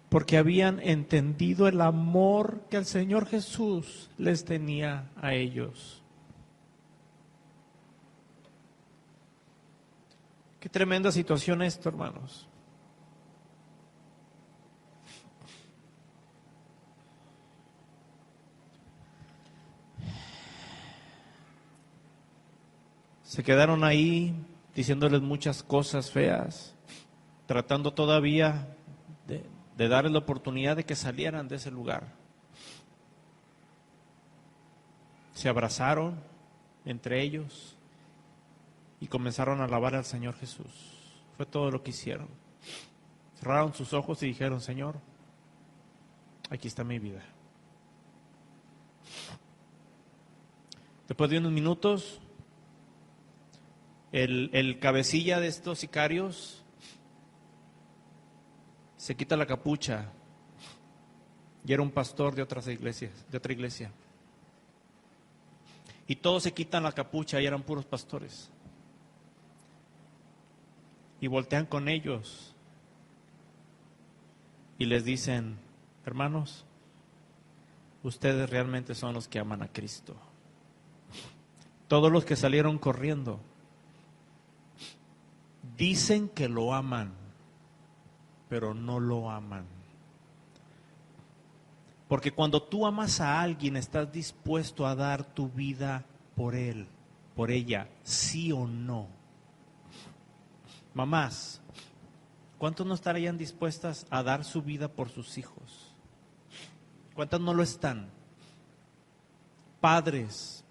porque habían entendido el amor que el Señor Jesús les tenía a ellos. Qué tremenda situación esto, hermanos. Se quedaron ahí diciéndoles muchas cosas feas, tratando todavía de darles la oportunidad de que salieran de ese lugar. Se abrazaron entre ellos y comenzaron a alabar al Señor Jesús. Fue todo lo que hicieron. Cerraron sus ojos y dijeron, Señor, aquí está mi vida. Después de unos minutos, el cabecilla de estos sicarios se quita la capucha y era un pastor de otra iglesia. Y todos se quitan la capucha y eran puros pastores. Y voltean con ellos y les dicen, hermanos, ustedes realmente son los que aman a Cristo. Todos los que salieron corriendo dicen que lo aman, pero no lo aman. Porque cuando tú amas a alguien, estás dispuesto a dar tu vida por él, por ella, sí o no. Mamás, ¿cuántos no estarían dispuestas a dar su vida por sus hijos? ¿Cuántas no lo están? Padres,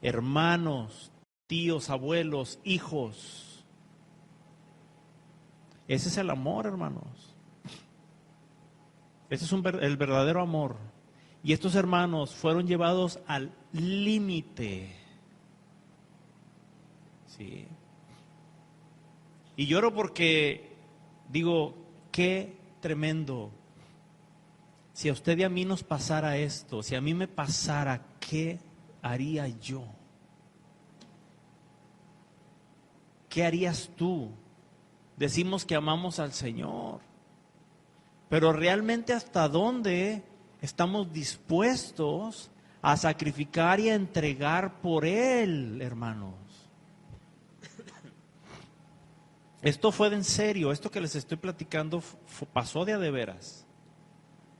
hermanos, tíos, abuelos, hijos. Ese es el amor, hermanos. Ese es el verdadero amor. Y estos hermanos fueron llevados al límite. Sí. Y lloro porque digo, qué tremendo. Si a usted y a mí nos pasara esto, si a mí me pasara, ¿qué haría yo? ¿Qué harías tú? Decimos que amamos al Señor, pero realmente ¿hasta dónde estamos dispuestos a sacrificar y a entregar por Él, hermanos? Esto fue de en serio, esto que les estoy platicando pasó de a de veras.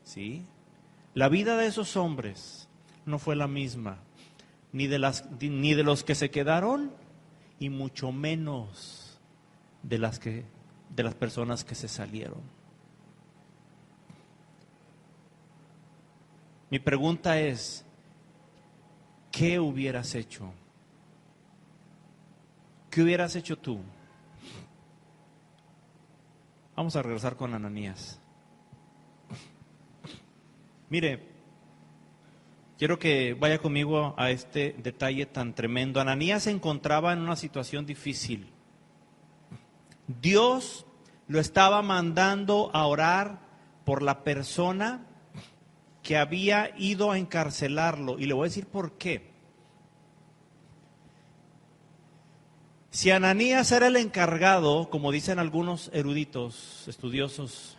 ¿Sí? La vida de esos hombres no fue la misma, ni de los que se quedaron, y mucho menos de las personas que se salieron. Mi pregunta es, ¿qué hubieras hecho? ¿Qué hubieras hecho tú? Vamos a regresar con Ananías. Mire, quiero que vaya conmigo a este detalle tan tremendo. Ananías se encontraba en una situación difícil. Dios lo estaba mandando a orar por la persona que había ido a encarcelarlo. Y le voy a decir por qué. Si Ananías era el encargado, como dicen algunos eruditos, estudiosos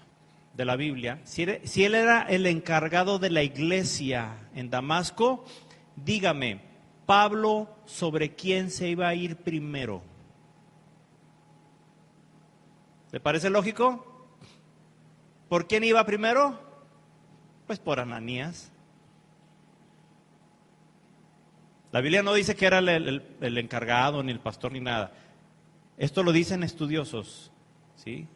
de la Biblia, si él era el encargado de la iglesia en Damasco, dígame, Pablo, ¿sobre quién se iba a ir primero? ¿Le parece lógico? ¿Por quién iba primero? Pues por Ananías. La Biblia no dice que era el encargado, ni el pastor, ni nada. Esto lo dicen estudiosos, ¿sí?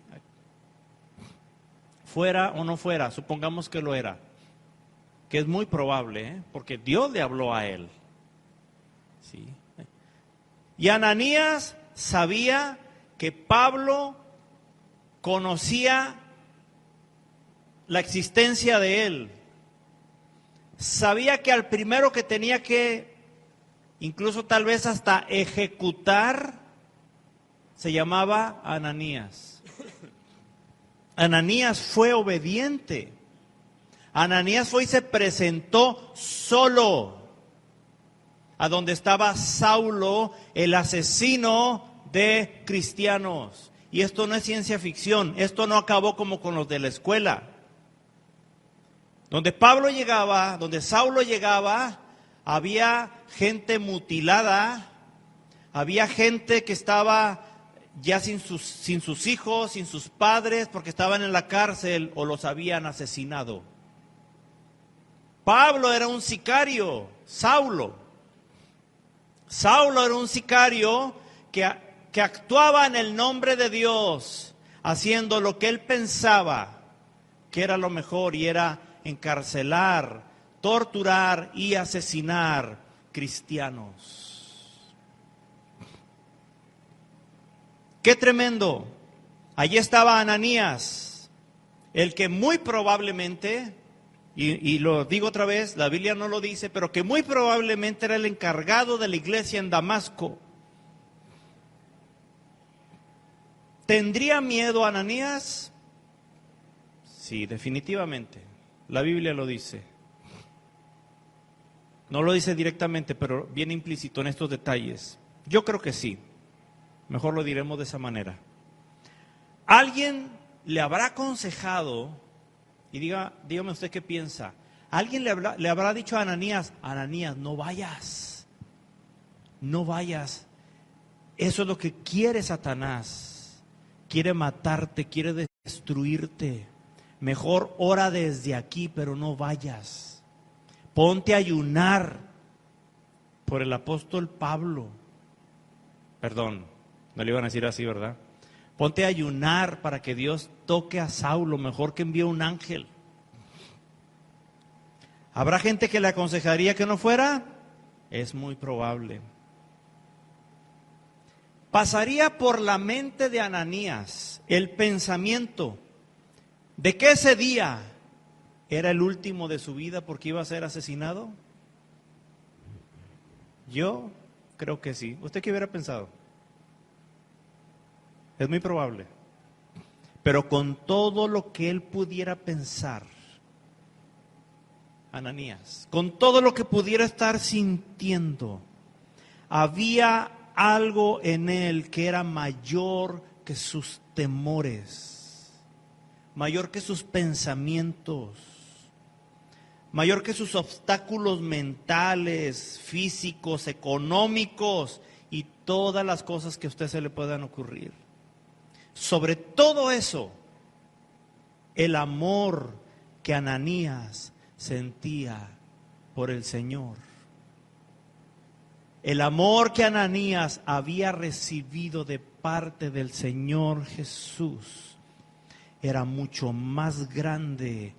Fuera o no fuera, supongamos que lo era, que es muy probable, porque Dios le habló a él. ¿Sí? Y Ananías sabía que Pablo conocía la existencia de él. Sabía que al primero que tenía que, incluso tal vez hasta ejecutar, se llamaba Ananías. Ananías fue obediente. Ananías fue y se presentó solo a donde estaba Saulo, el asesino de cristianos. Y esto no es ciencia ficción, esto no acabó como con los de la escuela. Donde Pablo llegaba, donde Saulo llegaba, había gente mutilada, había gente que estaba ya sin sus hijos, sin sus padres, porque estaban en la cárcel o los habían asesinado. Pablo era un sicario, Saulo era un sicario que actuaba en el nombre de Dios, haciendo lo que él pensaba que era lo mejor, y era encarcelar, torturar y asesinar cristianos. ¡Qué tremendo! Allí estaba Ananías, el que muy probablemente, y lo digo otra vez, la Biblia no lo dice, pero que muy probablemente era el encargado de la iglesia en Damasco. ¿Tendría miedo Ananías? Sí, definitivamente. La Biblia lo dice. No lo dice directamente, pero viene implícito en estos detalles. Yo creo que sí. Mejor lo diremos de esa manera. ¿Alguien le habrá aconsejado, y dígame usted qué piensa, alguien le habrá dicho a Ananías, Ananías, no vayas, no vayas, eso es lo que quiere Satanás, quiere matarte, quiere destruirte, mejor ora desde aquí, pero no vayas, ponte a ayunar por el apóstol Pablo, perdón, no le iban a decir así, ¿verdad? Ponte a ayunar para que Dios toque a Saulo, mejor que envíe un ángel. ¿Habrá gente que le aconsejaría que no fuera? Es muy probable. Pasaría por la mente de Ananías el pensamiento de que ese día era el último de su vida porque iba a ser asesinado. Yo creo que sí. ¿Usted qué hubiera pensado? Es muy probable. Pero con todo lo que él pudiera pensar, Ananías, con todo lo que pudiera estar sintiendo, había algo en él que era mayor que sus temores, mayor que sus pensamientos, mayor que sus obstáculos mentales, físicos, económicos y todas las cosas que a usted se le puedan ocurrir. Sobre todo eso, el amor que Ananías sentía por el Señor. El amor que Ananías había recibido de parte del Señor Jesús era mucho más grande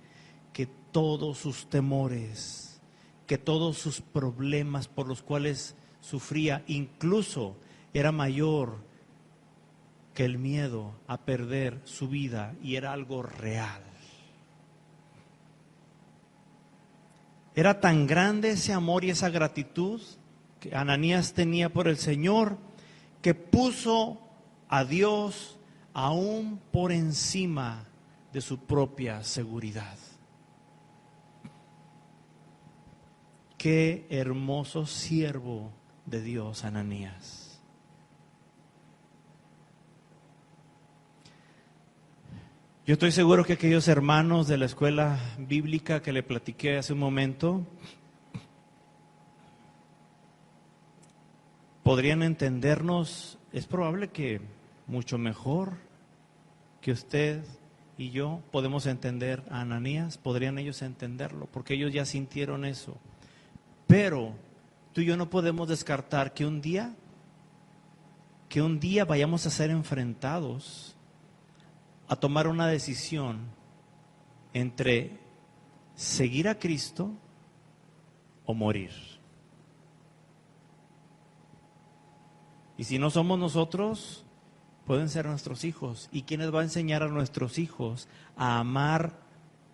que todos sus temores, que todos sus problemas por los cuales sufría. Incluso era mayor que el miedo a perder su vida, y era algo real. Era tan grande ese amor y esa gratitud que Ananías tenía por el Señor, que puso a Dios aún por encima de su propia seguridad. Qué hermoso siervo de Dios, Ananías. Yo estoy seguro que aquellos hermanos de la escuela bíblica que le platiqué hace un momento podrían entendernos, es probable que mucho mejor que usted y yo podemos entender a Ananías, podrían ellos entenderlo, porque ellos ya sintieron eso. Pero tú y yo no podemos descartar que un día vayamos a ser enfrentados a tomar una decisión entre seguir a Cristo o morir. Y si no somos nosotros, pueden ser nuestros hijos. ¿Y quién les va a enseñar a nuestros hijos a amar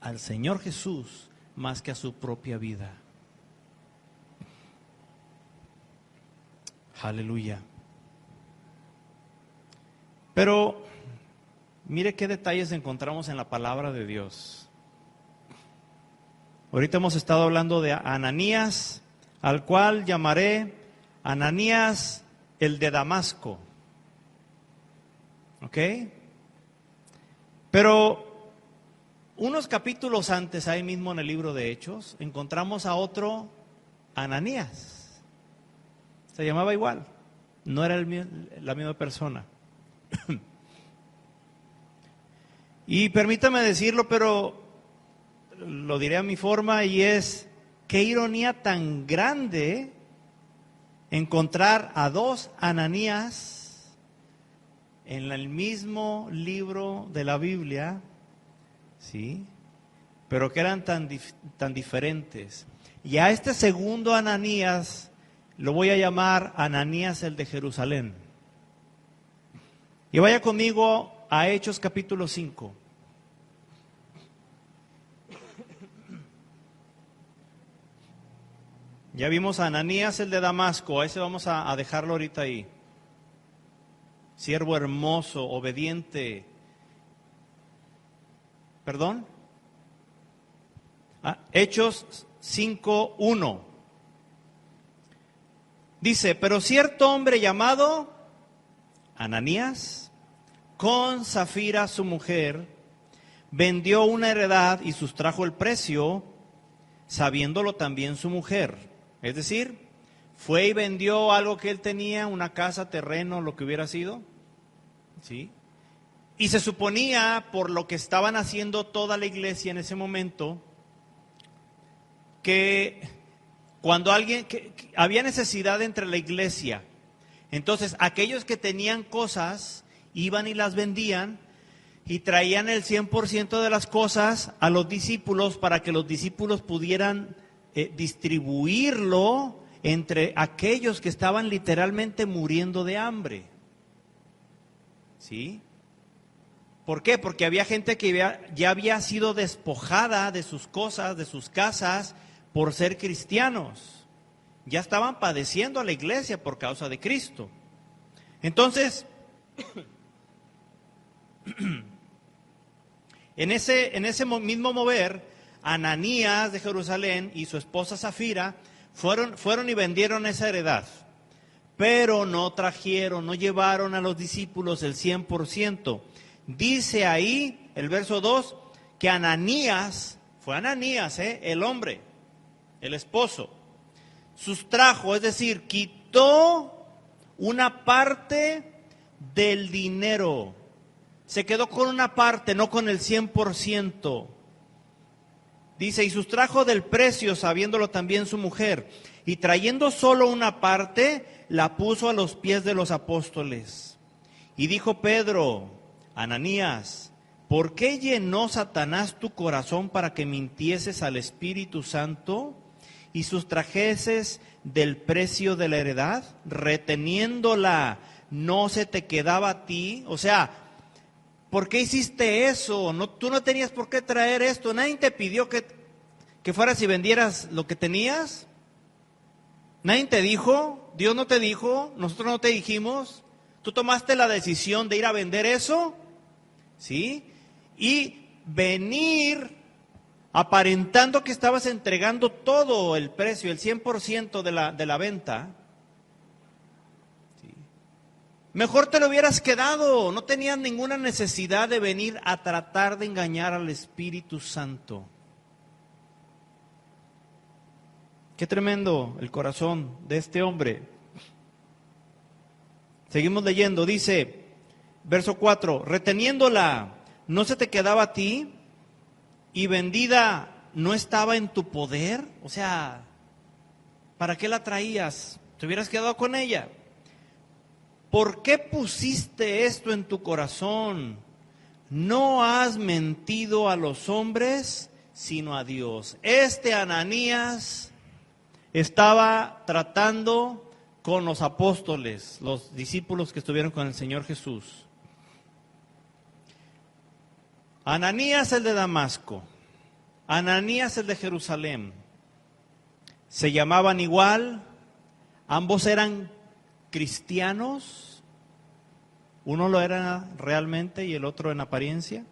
al Señor Jesús más que a su propia vida? Aleluya. Pero mire qué detalles encontramos en la palabra de Dios. Ahorita hemos estado hablando de Ananías, al cual llamaré Ananías el de Damasco. ¿Ok? Pero unos capítulos antes, ahí mismo en el libro de Hechos, encontramos a otro Ananías. Se llamaba igual, no era la misma persona. Y permítame decirlo, pero lo diré a mi forma, y es, qué ironía tan grande encontrar a dos Ananías en el mismo libro de la Biblia, ¿sí? Pero que eran tan diferentes. Y a este segundo Ananías lo voy a llamar Ananías el de Jerusalén. Y vaya conmigo a Hechos capítulo 5. Ya vimos a Ananías, el de Damasco, a ese vamos a dejarlo ahorita ahí. Siervo hermoso, obediente. ¿Perdón? Hechos 5:1. Dice, pero cierto hombre llamado Ananías, con Safira su mujer, vendió una heredad y sustrajo el precio, sabiéndolo también su mujer. Es decir, fue y vendió algo que él tenía, una casa, terreno, lo que hubiera sido, ¿sí? Y se suponía, por lo que estaban haciendo toda la iglesia en ese momento, que cuando que había necesidad entre la iglesia, entonces aquellos que tenían cosas iban y las vendían y traían el 100% de las cosas a los discípulos para que los discípulos pudieran distribuirlo entre aquellos que estaban literalmente muriendo de hambre. ¿Sí? ¿Por qué? Porque había gente que ya había sido despojada de sus cosas, de sus casas, por ser cristianos. Ya estaban padeciendo a la iglesia por causa de Cristo. Entonces, en ese mismo mover, Ananías de Jerusalén y su esposa Safira fueron y vendieron esa heredad, pero no llevaron a los discípulos el 100%. Dice ahí, el verso 2, que Ananías, fue Ananías, el hombre, el esposo, sustrajo, es decir, quitó una parte del dinero. Se quedó con una parte, no con el 100%. Dice, y sustrajo del precio, sabiéndolo también su mujer, y trayendo solo una parte, la puso a los pies de los apóstoles. Y dijo Pedro, Ananías, ¿por qué llenó Satanás tu corazón para que mintieses al Espíritu Santo y sustrajeses del precio de la heredad, reteniéndola, no se te quedaba a ti? O sea, ¿por qué hiciste eso? Tú no tenías por qué traer esto. Nadie te pidió que fueras y vendieras lo que tenías. Nadie te dijo, Dios no te dijo, nosotros no te dijimos. Tú tomaste la decisión de ir a vender eso, ¿sí? Y venir aparentando que estabas entregando todo el precio, el 100% de la venta. Mejor te lo hubieras quedado, no tenías ninguna necesidad de venir a tratar de engañar al Espíritu Santo. Qué tremendo el corazón de este hombre. Seguimos leyendo, dice, verso 4, reteniéndola, ¿no se te quedaba a ti? Y vendida, ¿no estaba en tu poder? O sea, ¿para qué la traías? ¿Te hubieras quedado con ella? ¿Por qué pusiste esto en tu corazón? No has mentido a los hombres, sino a Dios. Este Ananías estaba tratando con los apóstoles, los discípulos que estuvieron con el Señor Jesús. Ananías el de Damasco, Ananías el de Jerusalén, se llamaban igual, ambos eran cristianos, uno lo era realmente y el otro en apariencia,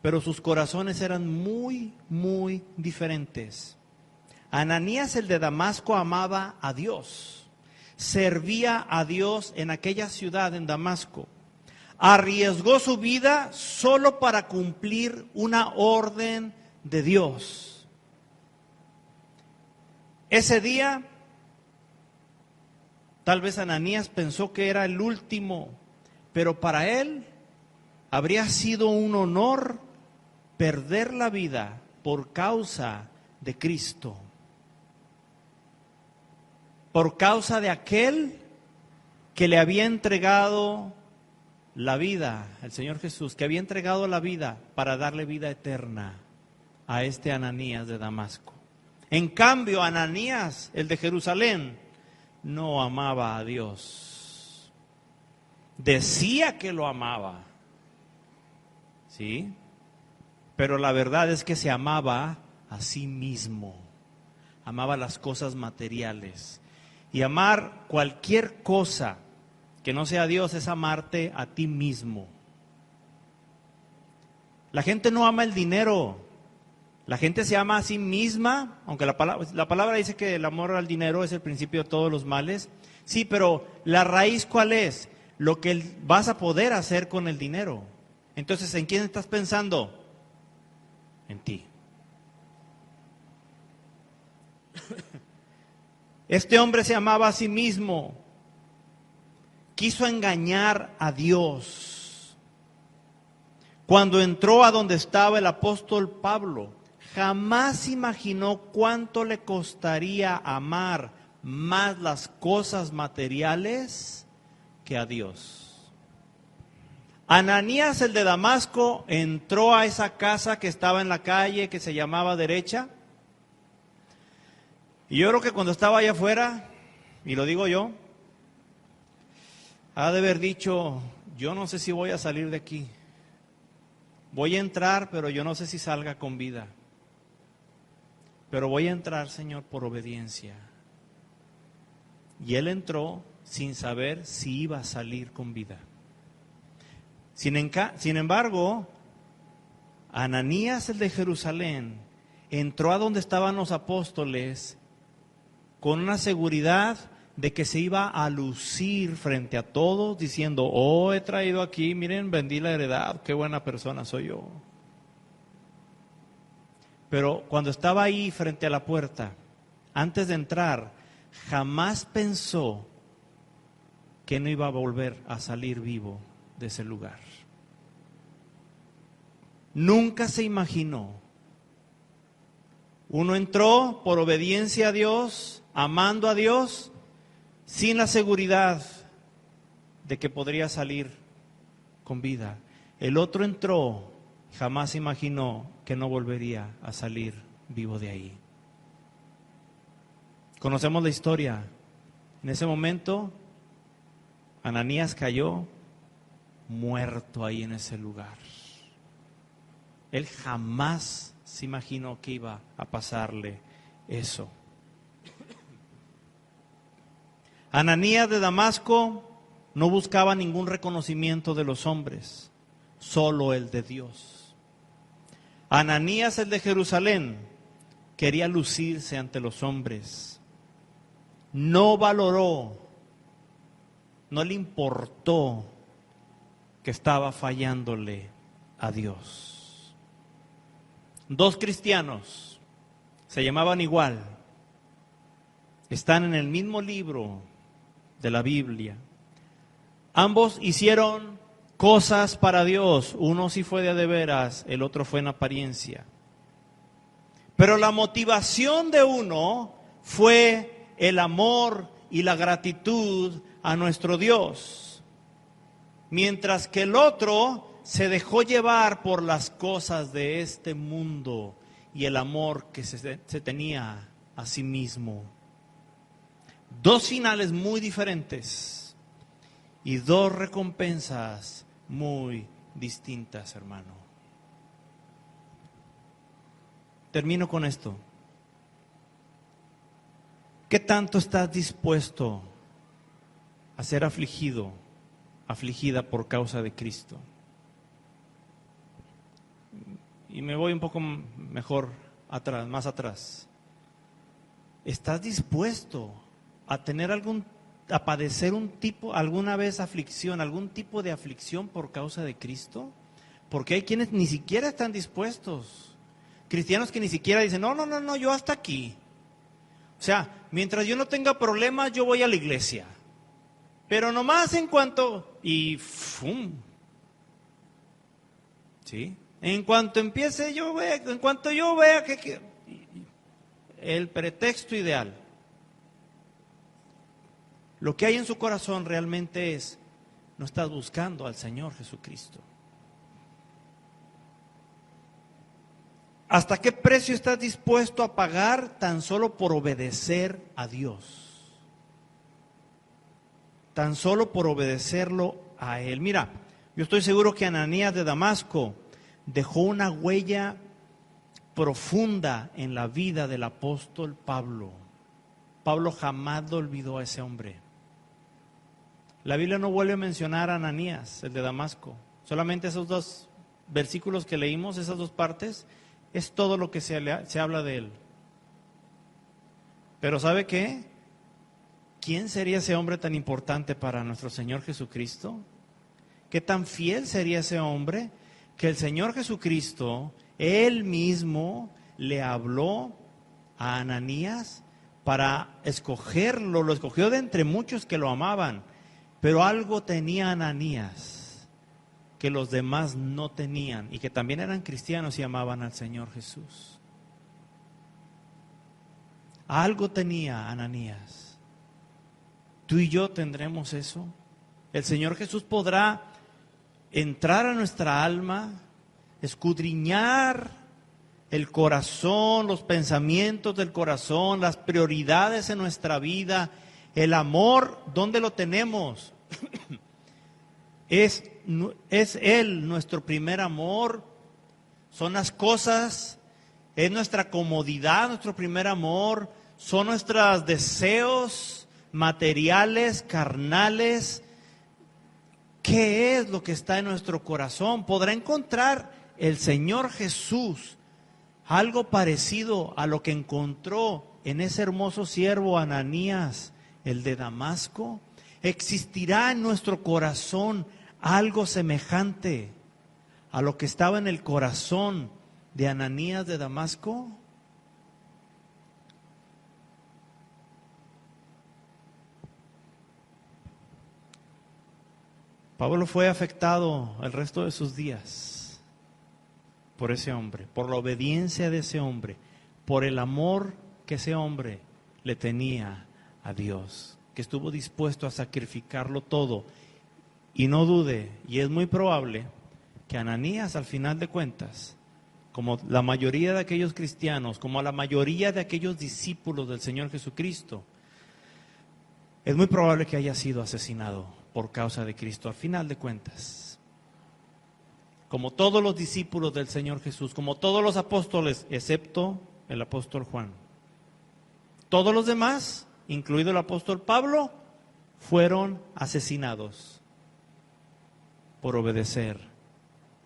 pero sus corazones eran muy, muy diferentes. Ananías el de Damasco amaba a Dios, servía a Dios en aquella ciudad, en Damasco. Arriesgó su vida solo para cumplir una orden de Dios. Ese día, tal vez Ananías pensó que era el último, pero para él habría sido un honor perder la vida por causa de Cristo. Por causa de aquel que le había entregado la vida, el Señor Jesús, que había entregado la vida para darle vida eterna a este Ananías de Damasco. En cambio, Ananías, el de Jerusalén, no amaba a Dios. Decía que lo amaba, ¿sí? Pero la verdad es que se amaba a sí mismo, amaba las cosas materiales. Y amar cualquier cosa que no sea Dios es amarte a ti mismo. La gente no ama el dinero, la gente se ama a sí misma, aunque la palabra dice que el amor al dinero es el principio de todos los males. Sí, pero la raíz, ¿cuál es? Lo que vas a poder hacer con el dinero. Entonces, ¿en quién estás pensando? En ti. Este hombre se amaba a sí mismo, quiso engañar a Dios. Cuando entró a donde estaba el apóstol Pablo, jamás imaginó cuánto le costaría amar más las cosas materiales que a Dios. Ananías, el de Damasco, entró a esa casa que estaba en la calle, que se llamaba Derecha. Y yo creo que cuando estaba allá afuera, y lo digo yo, ha de haber dicho, yo no sé si voy a salir de aquí. Voy a entrar, pero yo no sé si salga con vida. Pero voy a entrar, Señor, por obediencia. Y él entró sin saber si iba a salir con vida. Sin embargo, Ananías, el de Jerusalén, entró a donde estaban los apóstoles con una seguridad de que se iba a lucir frente a todos, diciendo, oh, he traído aquí, miren, vendí la heredad, qué buena persona soy yo. Pero cuando estaba ahí frente a la puerta, antes de entrar, jamás pensó que no iba a volver a salir vivo de ese lugar. Nunca se imaginó. Uno entró por obediencia a Dios, amando a Dios, sin la seguridad de que podría salir con vida. El otro entró, jamás imaginó que no volvería a salir vivo de ahí. Conocemos la historia. En ese momento, Ananías cayó muerto ahí en ese lugar. Él jamás se imaginó que iba a pasarle eso. Ananías de Damasco no buscaba ningún reconocimiento de los hombres, solo el de Dios. Ananías, el de Jerusalén, quería lucirse ante los hombres. No valoró, no le importó que estaba fallándole a Dios. Dos cristianos se llamaban igual, están en el mismo libro de la Biblia. Ambos hicieron cosas para Dios, uno sí fue de veras, el otro fue en apariencia. Pero la motivación de uno fue el amor y la gratitud a nuestro Dios, mientras que el otro se dejó llevar por las cosas de este mundo y el amor que se tenía a sí mismo. Dos finales muy diferentes y dos recompensas muy distintas, hermano. Termino con esto. ¿Qué tanto estás dispuesto a ser afligido, afligida por causa de Cristo? Y me voy un poco mejor atrás, más atrás. ¿Estás dispuesto a tener a padecer alguna vez aflicción, algún tipo de aflicción por causa de Cristo? Porque hay quienes ni siquiera están dispuestos. Cristianos que ni siquiera dicen, no, yo hasta aquí. O sea, mientras yo no tenga problemas, yo voy a la iglesia. Pero nomás en cuanto, y ¡fum! ¿Sí? En cuanto empiece en cuanto yo vea que el pretexto ideal. Lo que hay en su corazón realmente es, no estás buscando al Señor Jesucristo. ¿Hasta qué precio estás dispuesto a pagar tan solo por obedecer a Dios? Tan solo por obedecerlo a Él. Mira, yo estoy seguro que Ananías de Damasco dejó una huella profunda en la vida del apóstol Pablo. Pablo jamás lo olvidó a ese hombre. La Biblia no vuelve a mencionar a Ananías, el de Damasco. Solamente esos dos versículos que leímos, esas dos partes, es todo lo que se habla de él. Pero ¿sabe qué? ¿Quién sería ese hombre tan importante para nuestro Señor Jesucristo? ¿Qué tan fiel sería ese hombre que el Señor Jesucristo, Él mismo, le habló a Ananías para escogerlo? Lo escogió de entre muchos que lo amaban, pero algo tenía Ananías que los demás no tenían y que también eran cristianos y amaban al Señor Jesús. Algo tenía Ananías. ¿Tú y yo tendremos eso? El Señor Jesús podrá entrar a nuestra alma, escudriñar el corazón, los pensamientos del corazón, las prioridades en nuestra vida, el amor, ¿dónde lo tenemos? ¿Es Él nuestro primer amor? ¿Son las cosas? ¿Es nuestra comodidad nuestro primer amor? ¿Son nuestros deseos materiales, carnales? ¿Qué es lo que está en nuestro corazón? ¿Podrá encontrar el Señor Jesús algo parecido a lo que encontró en ese hermoso siervo Ananías, el de Damasco? ¿Existirá en nuestro corazón algo semejante a lo que estaba en el corazón de Ananías de Damasco? Pablo fue afectado el resto de sus días por ese hombre, por la obediencia de ese hombre, por el amor que ese hombre le tenía a Dios, que estuvo dispuesto a sacrificarlo todo. Y no dude, y es muy probable que Ananías, al final de cuentas, como la mayoría de aquellos cristianos, como la mayoría de aquellos discípulos del Señor Jesucristo, es muy probable que haya sido asesinado por causa de Cristo, al final de cuentas. Como todos los discípulos del Señor Jesús, como todos los apóstoles, excepto el apóstol Juan. Todos los demás, incluido el apóstol Pablo, fueron asesinados por obedecer,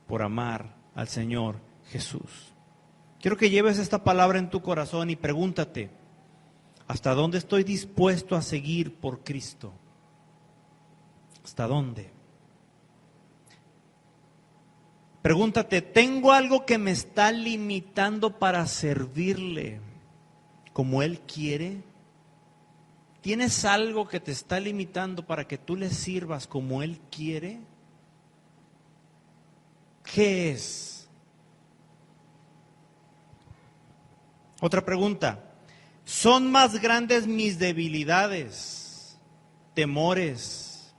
por amar al Señor Jesús. Quiero que lleves esta palabra en tu corazón y pregúntate, ¿hasta dónde estoy dispuesto a seguir por Cristo? ¿Hasta dónde? Pregúntate, ¿tengo algo que me está limitando para servirle como Él quiere? ¿Tienes algo que te está limitando para que tú le sirvas como Él quiere? ¿Qué es? Otra pregunta. ¿Son más grandes mis debilidades, temores,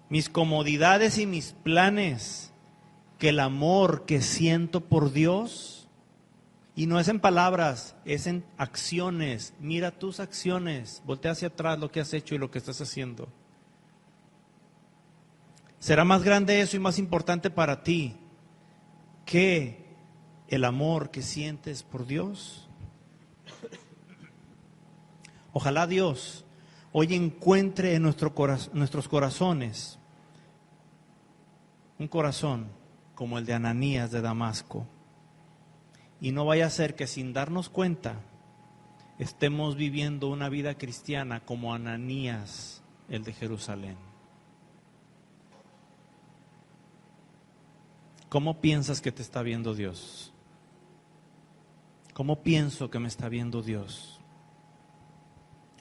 mis comodidades y mis planes que el amor que siento por Dios? Y no es en palabras, es en acciones. Mira tus acciones, voltea hacia atrás lo que has hecho y lo que estás haciendo. ¿Será más grande eso y más importante para ti que el amor que sientes por Dios? Ojalá Dios hoy encuentre en nuestros corazones un corazón como el de Ananías de Damasco. Y no vaya a ser que sin darnos cuenta estemos viviendo una vida cristiana como Ananías, el de Jerusalén. ¿Cómo piensas que te está viendo Dios? ¿Cómo pienso que me está viendo Dios?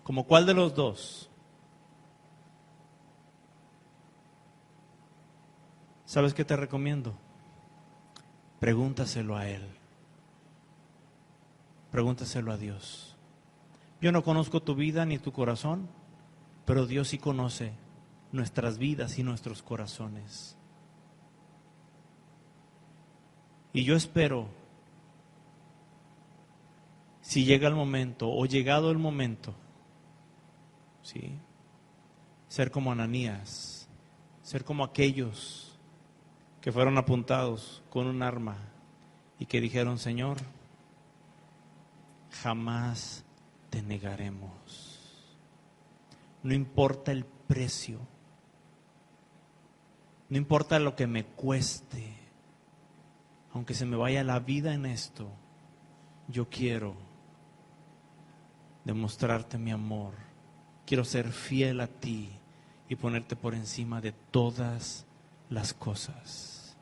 ¿Como cuál de los dos? ¿Sabes qué te recomiendo? Pregúntaselo a Él. Pregúntaselo a Dios. Yo no conozco tu vida ni tu corazón, pero Dios sí conoce nuestras vidas y nuestros corazones. Y yo espero, si llega el momento o llegado el momento, ¿sí?, ser como Ananías, ser como aquellos que fueron apuntados con un arma y que dijeron: Señor, jamás te negaremos. No importa el precio, no importa lo que me cueste, aunque se me vaya la vida en esto, yo quiero demostrarte mi amor. Quiero ser fiel a ti y ponerte por encima de todas las cosas.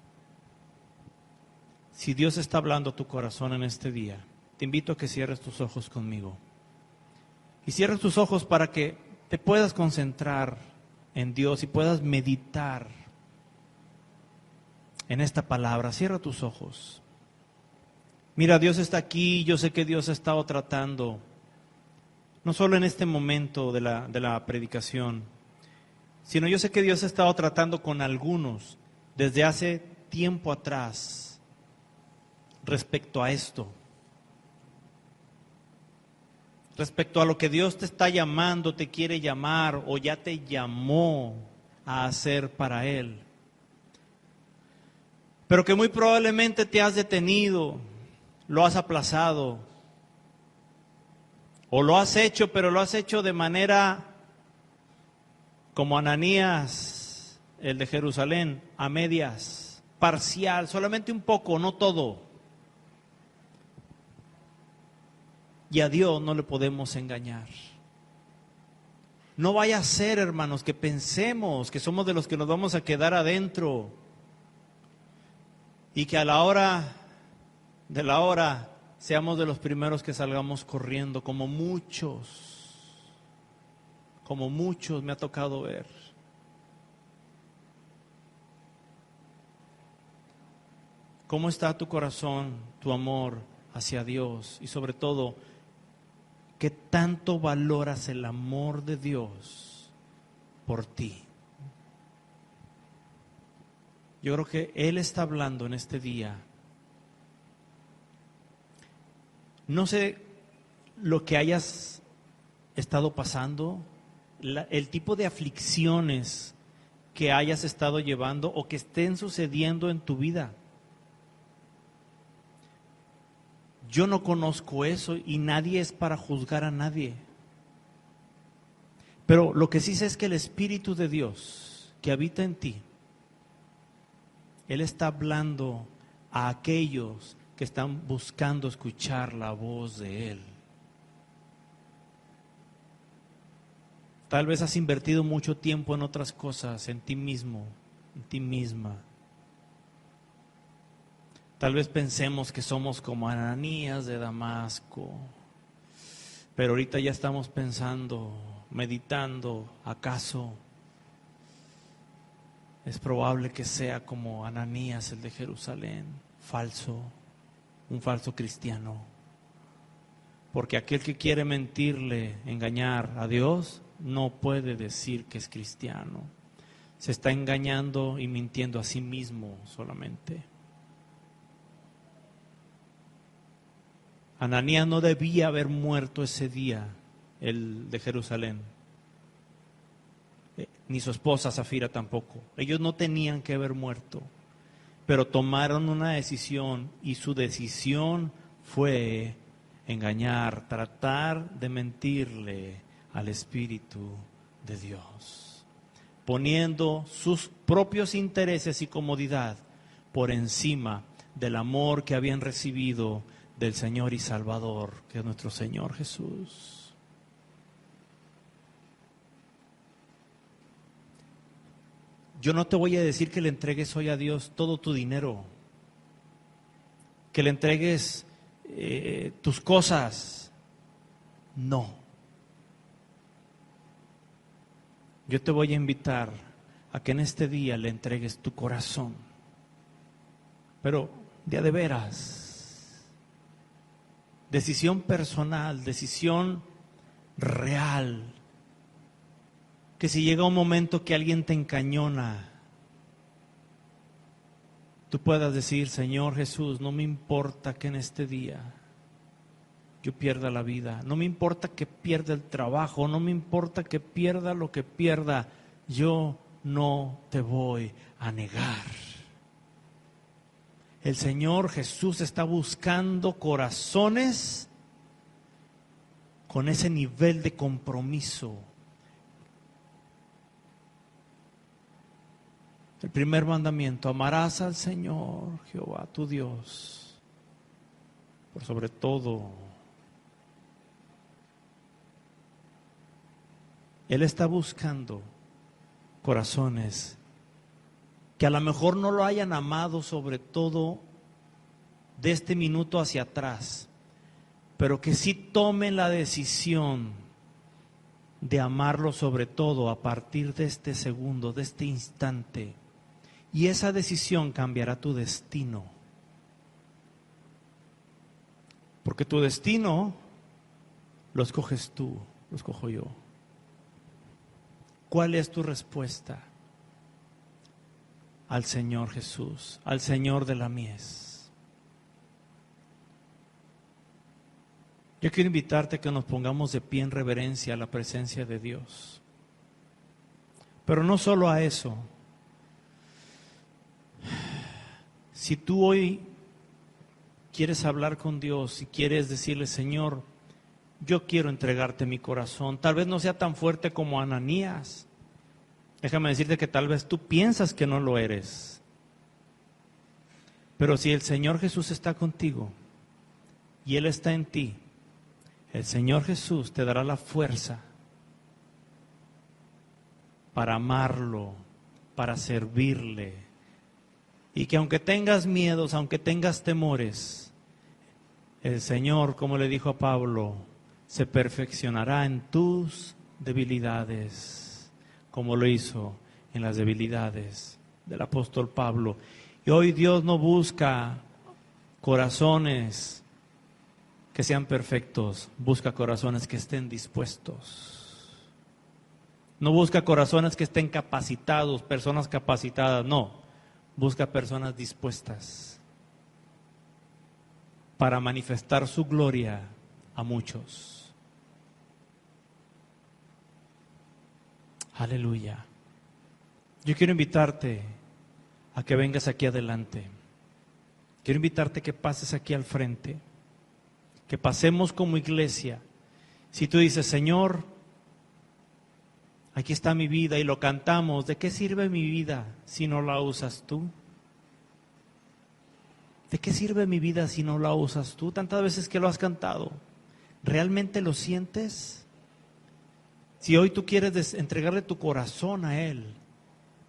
Si Dios está hablando a tu corazón en este día, te invito a que cierres tus ojos conmigo. Y cierres tus ojos para que te puedas concentrar en Dios y puedas meditar en esta palabra. Cierra tus ojos. Mira, Dios está aquí. Yo sé que Dios ha estado tratando, no solo en este momento de la predicación, sino yo sé que Dios ha estado tratando con algunos desde hace tiempo atrás respecto a esto. Respecto a lo que Dios te está llamando, te quiere llamar o ya te llamó a hacer para Él. Pero que muy probablemente te has detenido, lo has aplazado, o lo has hecho, pero lo has hecho de manera como Ananías, el de Jerusalén, a medias, parcial, solamente un poco, no todo. Y a Dios no le podemos engañar. No vaya a ser, hermanos, que pensemos que somos de los que nos vamos a quedar adentro y que a la hora de la hora seamos de los primeros que salgamos corriendo, como muchos me ha tocado ver. ¿Cómo está tu corazón, tu amor hacia Dios? Y sobre todo, ¿qué tanto valoras el amor de Dios por ti? Yo creo que Él está hablando en este día. No sé lo que hayas estado pasando, el tipo de aflicciones que hayas estado llevando o que estén sucediendo en tu vida. Yo no conozco eso y nadie es para juzgar a nadie. Pero lo que sí sé es que el Espíritu de Dios que habita en ti, Él está hablando a aquellos que están buscando escuchar la voz de Él. Tal vez has invertido mucho tiempo en otras cosas, en ti mismo, en ti misma. Tal vez pensemos que somos como Ananías de Damasco, pero ahorita ya estamos pensando, meditando, ¿acaso es probable que sea como Ananías el de Jerusalén, un falso cristiano? Porque aquel que quiere mentirle, engañar a Dios, no puede decir que es cristiano. Se está engañando y mintiendo a sí mismo solamente. Ananías no debía haber muerto ese día, el de Jerusalén. Ni su esposa Zafira tampoco. Ellos no tenían que haber muerto, pero tomaron una decisión y su decisión fue engañar, tratar de mentirle al Espíritu de Dios, poniendo sus propios intereses y comodidad por encima del amor que habían recibido del Señor y Salvador, que es nuestro Señor Jesús. Yo no te voy a decir que le entregues hoy a Dios todo tu dinero, que le entregues tus cosas. No. Yo te voy a invitar a que en este día le entregues tu corazón, pero de veras. Decisión personal, decisión real. Que si llega un momento que alguien te encañona, tú puedas decir: Señor Jesús, no me importa que en este día yo pierda la vida, no me importa que pierda el trabajo, no me importa que pierda lo que pierda, yo no te voy a negar. El Señor Jesús está buscando corazones con ese nivel de compromiso. El primer mandamiento: amarás al Señor Jehová tu Dios por sobre todo. Él está buscando corazones que a lo mejor no lo hayan amado sobre todo de este minuto hacia atrás, pero que sí tomen la decisión de amarlo sobre todo a partir de este segundo, de este instante. Y esa decisión cambiará tu destino. Porque tu destino lo escoges tú, lo escojo yo. ¿Cuál es tu respuesta? Al Señor Jesús, al Señor de la mies. Yo quiero invitarte a que nos pongamos de pie en reverencia a la presencia de Dios. Pero no solo a eso. Si tú hoy quieres hablar con Dios y quieres decirle: Señor, yo quiero entregarte mi corazón, tal vez no sea tan fuerte como Ananías. Déjame decirte que tal vez tú piensas que no lo eres. Pero si el Señor Jesús está contigo y Él está en ti, el Señor Jesús te dará la fuerza para amarlo, para servirle. Y que aunque tengas miedos, aunque tengas temores, el Señor, como le dijo a Pablo, se perfeccionará en tus debilidades, como lo hizo en las debilidades del apóstol Pablo. Y hoy Dios no busca corazones que sean perfectos, busca corazones que estén dispuestos. No busca corazones que estén capacitados, personas capacitadas, no. Busca personas dispuestas para manifestar su gloria a muchos. Aleluya. Yo quiero invitarte a que vengas aquí adelante. Quiero invitarte a que pases aquí al frente. Que pasemos como iglesia. Si tú dices: Señor, aquí está mi vida, y lo cantamos, ¿de qué sirve mi vida si no la usas tú? ¿De qué sirve mi vida si no la usas tú? Tantas veces que lo has cantado, ¿realmente lo sientes? Si hoy tú quieres entregarle tu corazón a Él,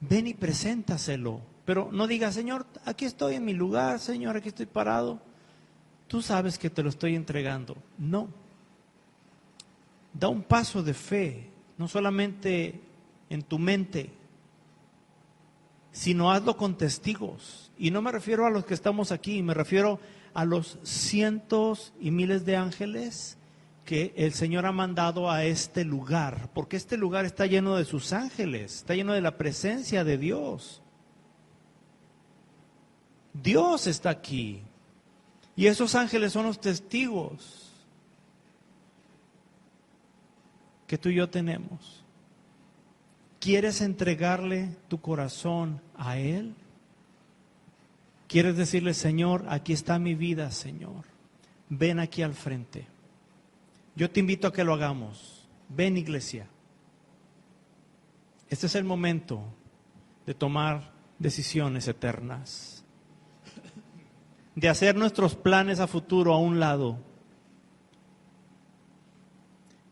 ven y preséntaselo. Pero no digas: Señor, aquí estoy en mi lugar, Señor, aquí estoy parado. Tú sabes que te lo estoy entregando. No. Da un paso de fe, no solamente en tu mente, sino hazlo con testigos. Y no me refiero a los que estamos aquí, me refiero a los cientos y miles de ángeles que el Señor ha mandado a este lugar, porque este lugar está lleno de sus ángeles, está lleno de la presencia de Dios. Dios está aquí, y esos ángeles son los testigos que tú y yo tenemos. ¿Quieres entregarle tu corazón a Él? ¿Quieres decirle: Señor, aquí está mi vida, Señor? Ven aquí al frente. Yo te invito a que lo hagamos. Ven, iglesia. Este es el momento de tomar decisiones eternas, de hacer nuestros planes a futuro a un lado,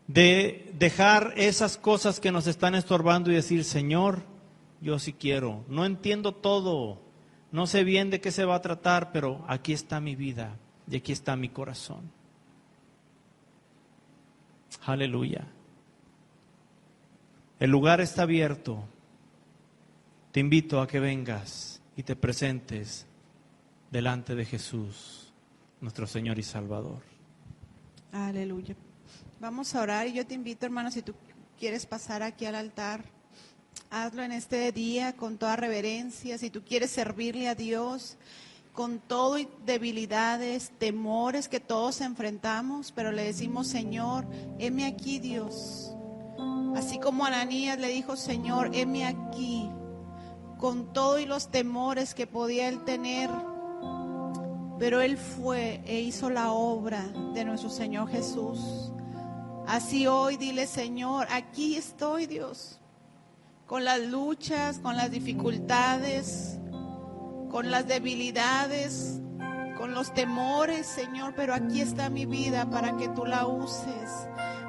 de dejar esas cosas que nos están estorbando y decir: Señor, yo sí quiero, no entiendo todo, no sé bien de qué se va a tratar, pero aquí está mi vida y aquí está mi corazón. Aleluya. El lugar está abierto. Te invito a que vengas y te presentes delante de Jesús, nuestro Señor y Salvador. Aleluya. Vamos a orar y yo te invito, hermano, si tú quieres pasar aquí al altar, hazlo en este día con toda reverencia. Si tú quieres servirle a Dios con todo y debilidades, temores que todos enfrentamos, pero le decimos: Señor, heme aquí, Dios. Así como Ananías le dijo: Señor, heme aquí, con todo y los temores que podía él tener, pero Él fue e hizo la obra de nuestro Señor Jesús. Así hoy dile: Señor, aquí estoy, Dios, con las luchas, con las dificultades, con las debilidades, con los temores, Señor, pero aquí está mi vida para que tú la uses,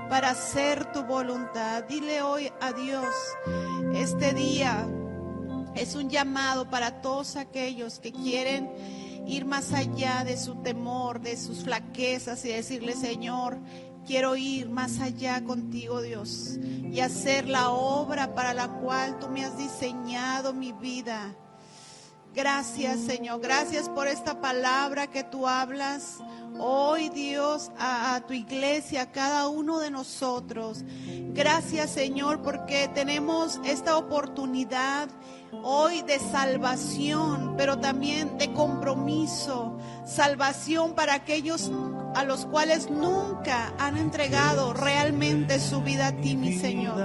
para hacer tu voluntad. Dile hoy a Dios: este día es un llamado para todos aquellos que quieren ir más allá de su temor, de sus flaquezas, y decirle: Señor, quiero ir más allá contigo, Dios, y hacer la obra para la cual tú me has diseñado mi vida. Gracias, Señor, gracias por esta palabra que tú hablas hoy, Dios, a tu iglesia, a cada uno de nosotros. Gracias, Señor, porque tenemos esta oportunidad hoy de salvación, pero también de compromiso. Salvación para aquellos a los cuales nunca han entregado realmente su vida a ti, mi Señor.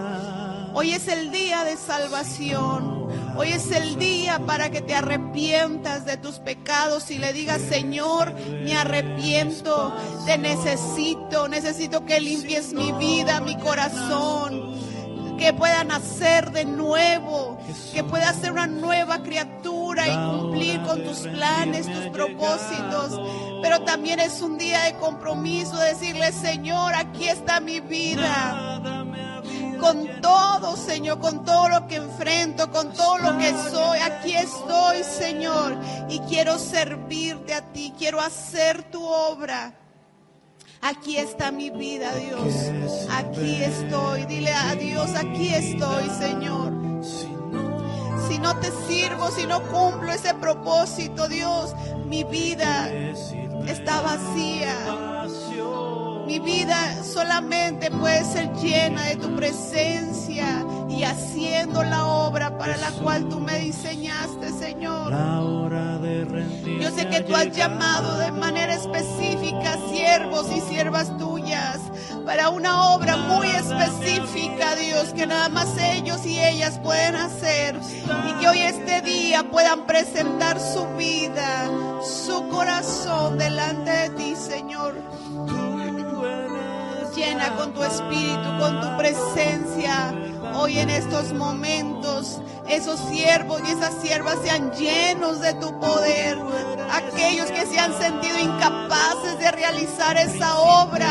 Hoy es el día de salvación. Hoy es el día para que te arrepientas de tus pecados y le digas: Señor, me arrepiento, te necesito que limpies mi vida, mi corazón, que pueda nacer de nuevo, que pueda ser una nueva criatura y cumplir con tus planes, tus propósitos. Pero también es un día de compromiso, decirle: Señor, aquí está mi vida. Con todo, Señor, con todo lo que enfrento, con todo lo que soy, aquí estoy, Señor, y quiero servirte a ti, quiero hacer tu obra. Aquí está mi vida, Dios, aquí estoy. Dile a Dios: aquí estoy, Señor. Si no te sirvo, si no cumplo ese propósito, Dios, mi vida está vacía. Mi vida solamente puede ser llena de tu presencia y haciendo la obra para la cual tú me diseñaste, Señor. Yo sé que tú has llamado de manera específica siervos y siervas tuyas para una obra muy específica, Dios, que nada más ellos y ellas pueden hacer, y que hoy este día puedan presentar su vida, su corazón delante de ti, Señor. Llena con tu espíritu, con tu presencia hoy en estos momentos. Esos siervos y esas siervas sean llenos de tu poder. Aquellos que se han sentido incapaces de realizar esa obra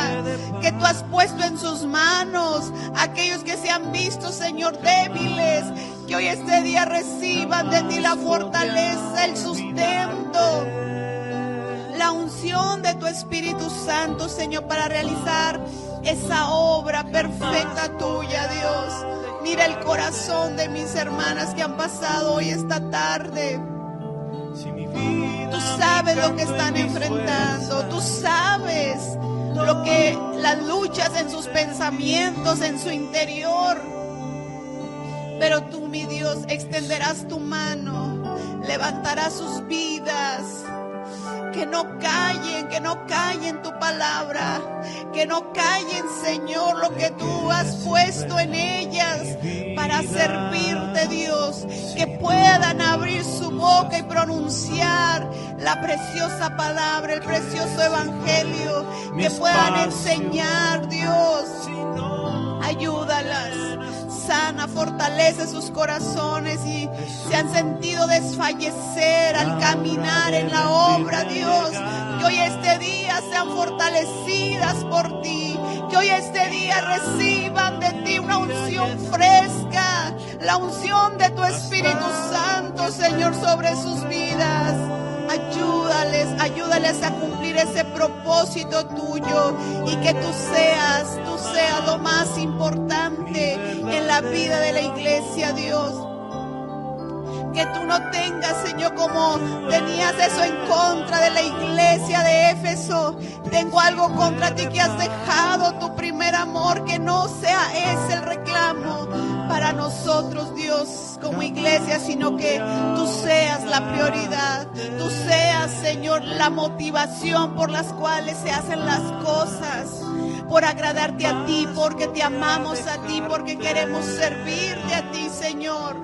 que tú has puesto en sus manos. Aquellos que se han visto, Señor, débiles, que hoy este día reciban de ti la fortaleza, el sustento, la unción de tu Espíritu Santo, Señor, para realizar esa obra perfecta tuya, Dios. Mira el corazón de mis hermanas que han pasado hoy esta tarde. Tú sabes lo que están enfrentando, tú sabes las luchas en sus pensamientos, en su interior. Pero tú, mi Dios, extenderás tu mano, levantarás sus vidas. Que no callen tu palabra, que no callen, Señor, lo que tú has puesto en ellas para servirte, Dios. Que puedan abrir su boca y pronunciar la preciosa palabra, el precioso evangelio. Que puedan enseñar, Dios. Ayúdalas. Sana, fortalece sus corazones y se han sentido desfallecer al caminar en la obra, Dios. Que hoy este día sean fortalecidas por ti. Que hoy este día reciban de ti una unción fresca, la unción de tu Espíritu Santo, Señor, sobre sus vidas. Ayúdales a cumplir ese propósito tuyo y que tú seas lo más importante en la vida de la iglesia, Dios. Que tú no tengas, Señor, como tenías eso en contra de la iglesia de Éfeso. Tengo algo contra ti, que has dejado tu primer amor, que no sea ese el reclamo para nosotros, Dios, como iglesia, sino que tú seas la prioridad. Tú seas, Señor, la motivación por las cuales se hacen las cosas. Por agradarte a ti, porque te amamos a ti, porque queremos servirte a ti, Señor.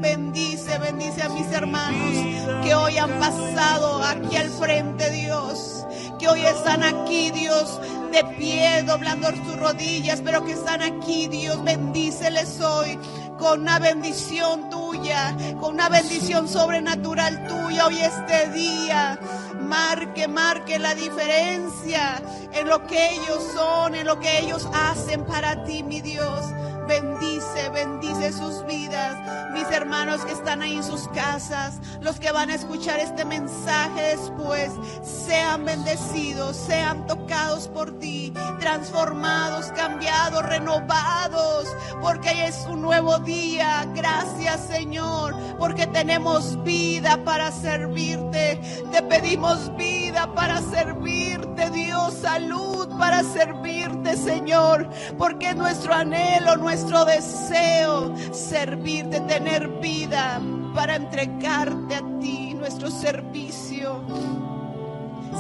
Bendice, bendice a mis hermanos que hoy han pasado aquí al frente, Dios. Que hoy están aquí, Dios, de pie, doblando sus rodillas, pero que están aquí, Dios. Bendíceles hoy con una bendición tuya, con una bendición sobrenatural tuya hoy este día. Marque la diferencia en lo que ellos son, en lo que ellos hacen para ti, mi Dios. Bendice, bendice sus vidas, mis hermanos que están ahí en sus casas, los que van a escuchar este mensaje después, sean bendecidos, sean tocados por ti, transformados, cambiados, renovados, porque hoy es un nuevo día. Gracias, Señor, porque tenemos vida para servirte. Te pedimos vida para servirte, Dios, salud para servirte, Señor, porque es nuestro anhelo, nuestro deseo, servirte, tener vida para entregarte a ti, nuestro servicio.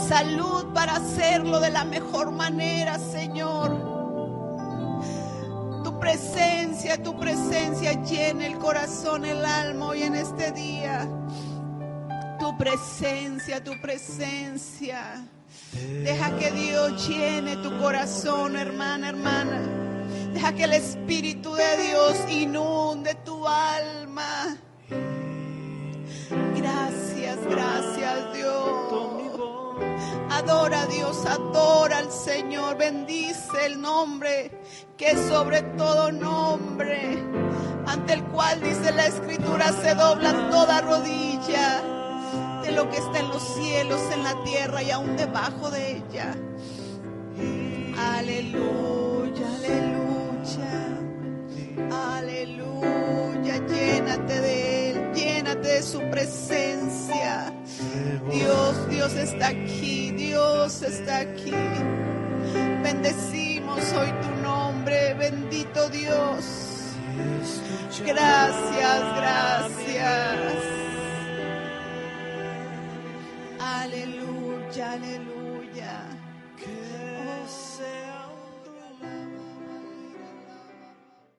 Salud para hacerlo de la mejor manera, Señor. Tu presencia llena el corazón, el alma hoy en este día. Tu presencia. Deja que Dios llene tu corazón, hermana. Deja que el Espíritu de Dios inunde tu alma. Gracias, Dios. Adora a Dios, adora al Señor. Bendice el nombre que es sobre todo nombre, ante el cual, dice la Escritura, se dobla toda rodilla, de lo que está en los cielos, en la tierra y aún debajo de ella. Aleluya, llénate de Él, llénate de su presencia. Dios está aquí, Bendecimos hoy tu nombre, bendito Dios. Gracias. Aleluya.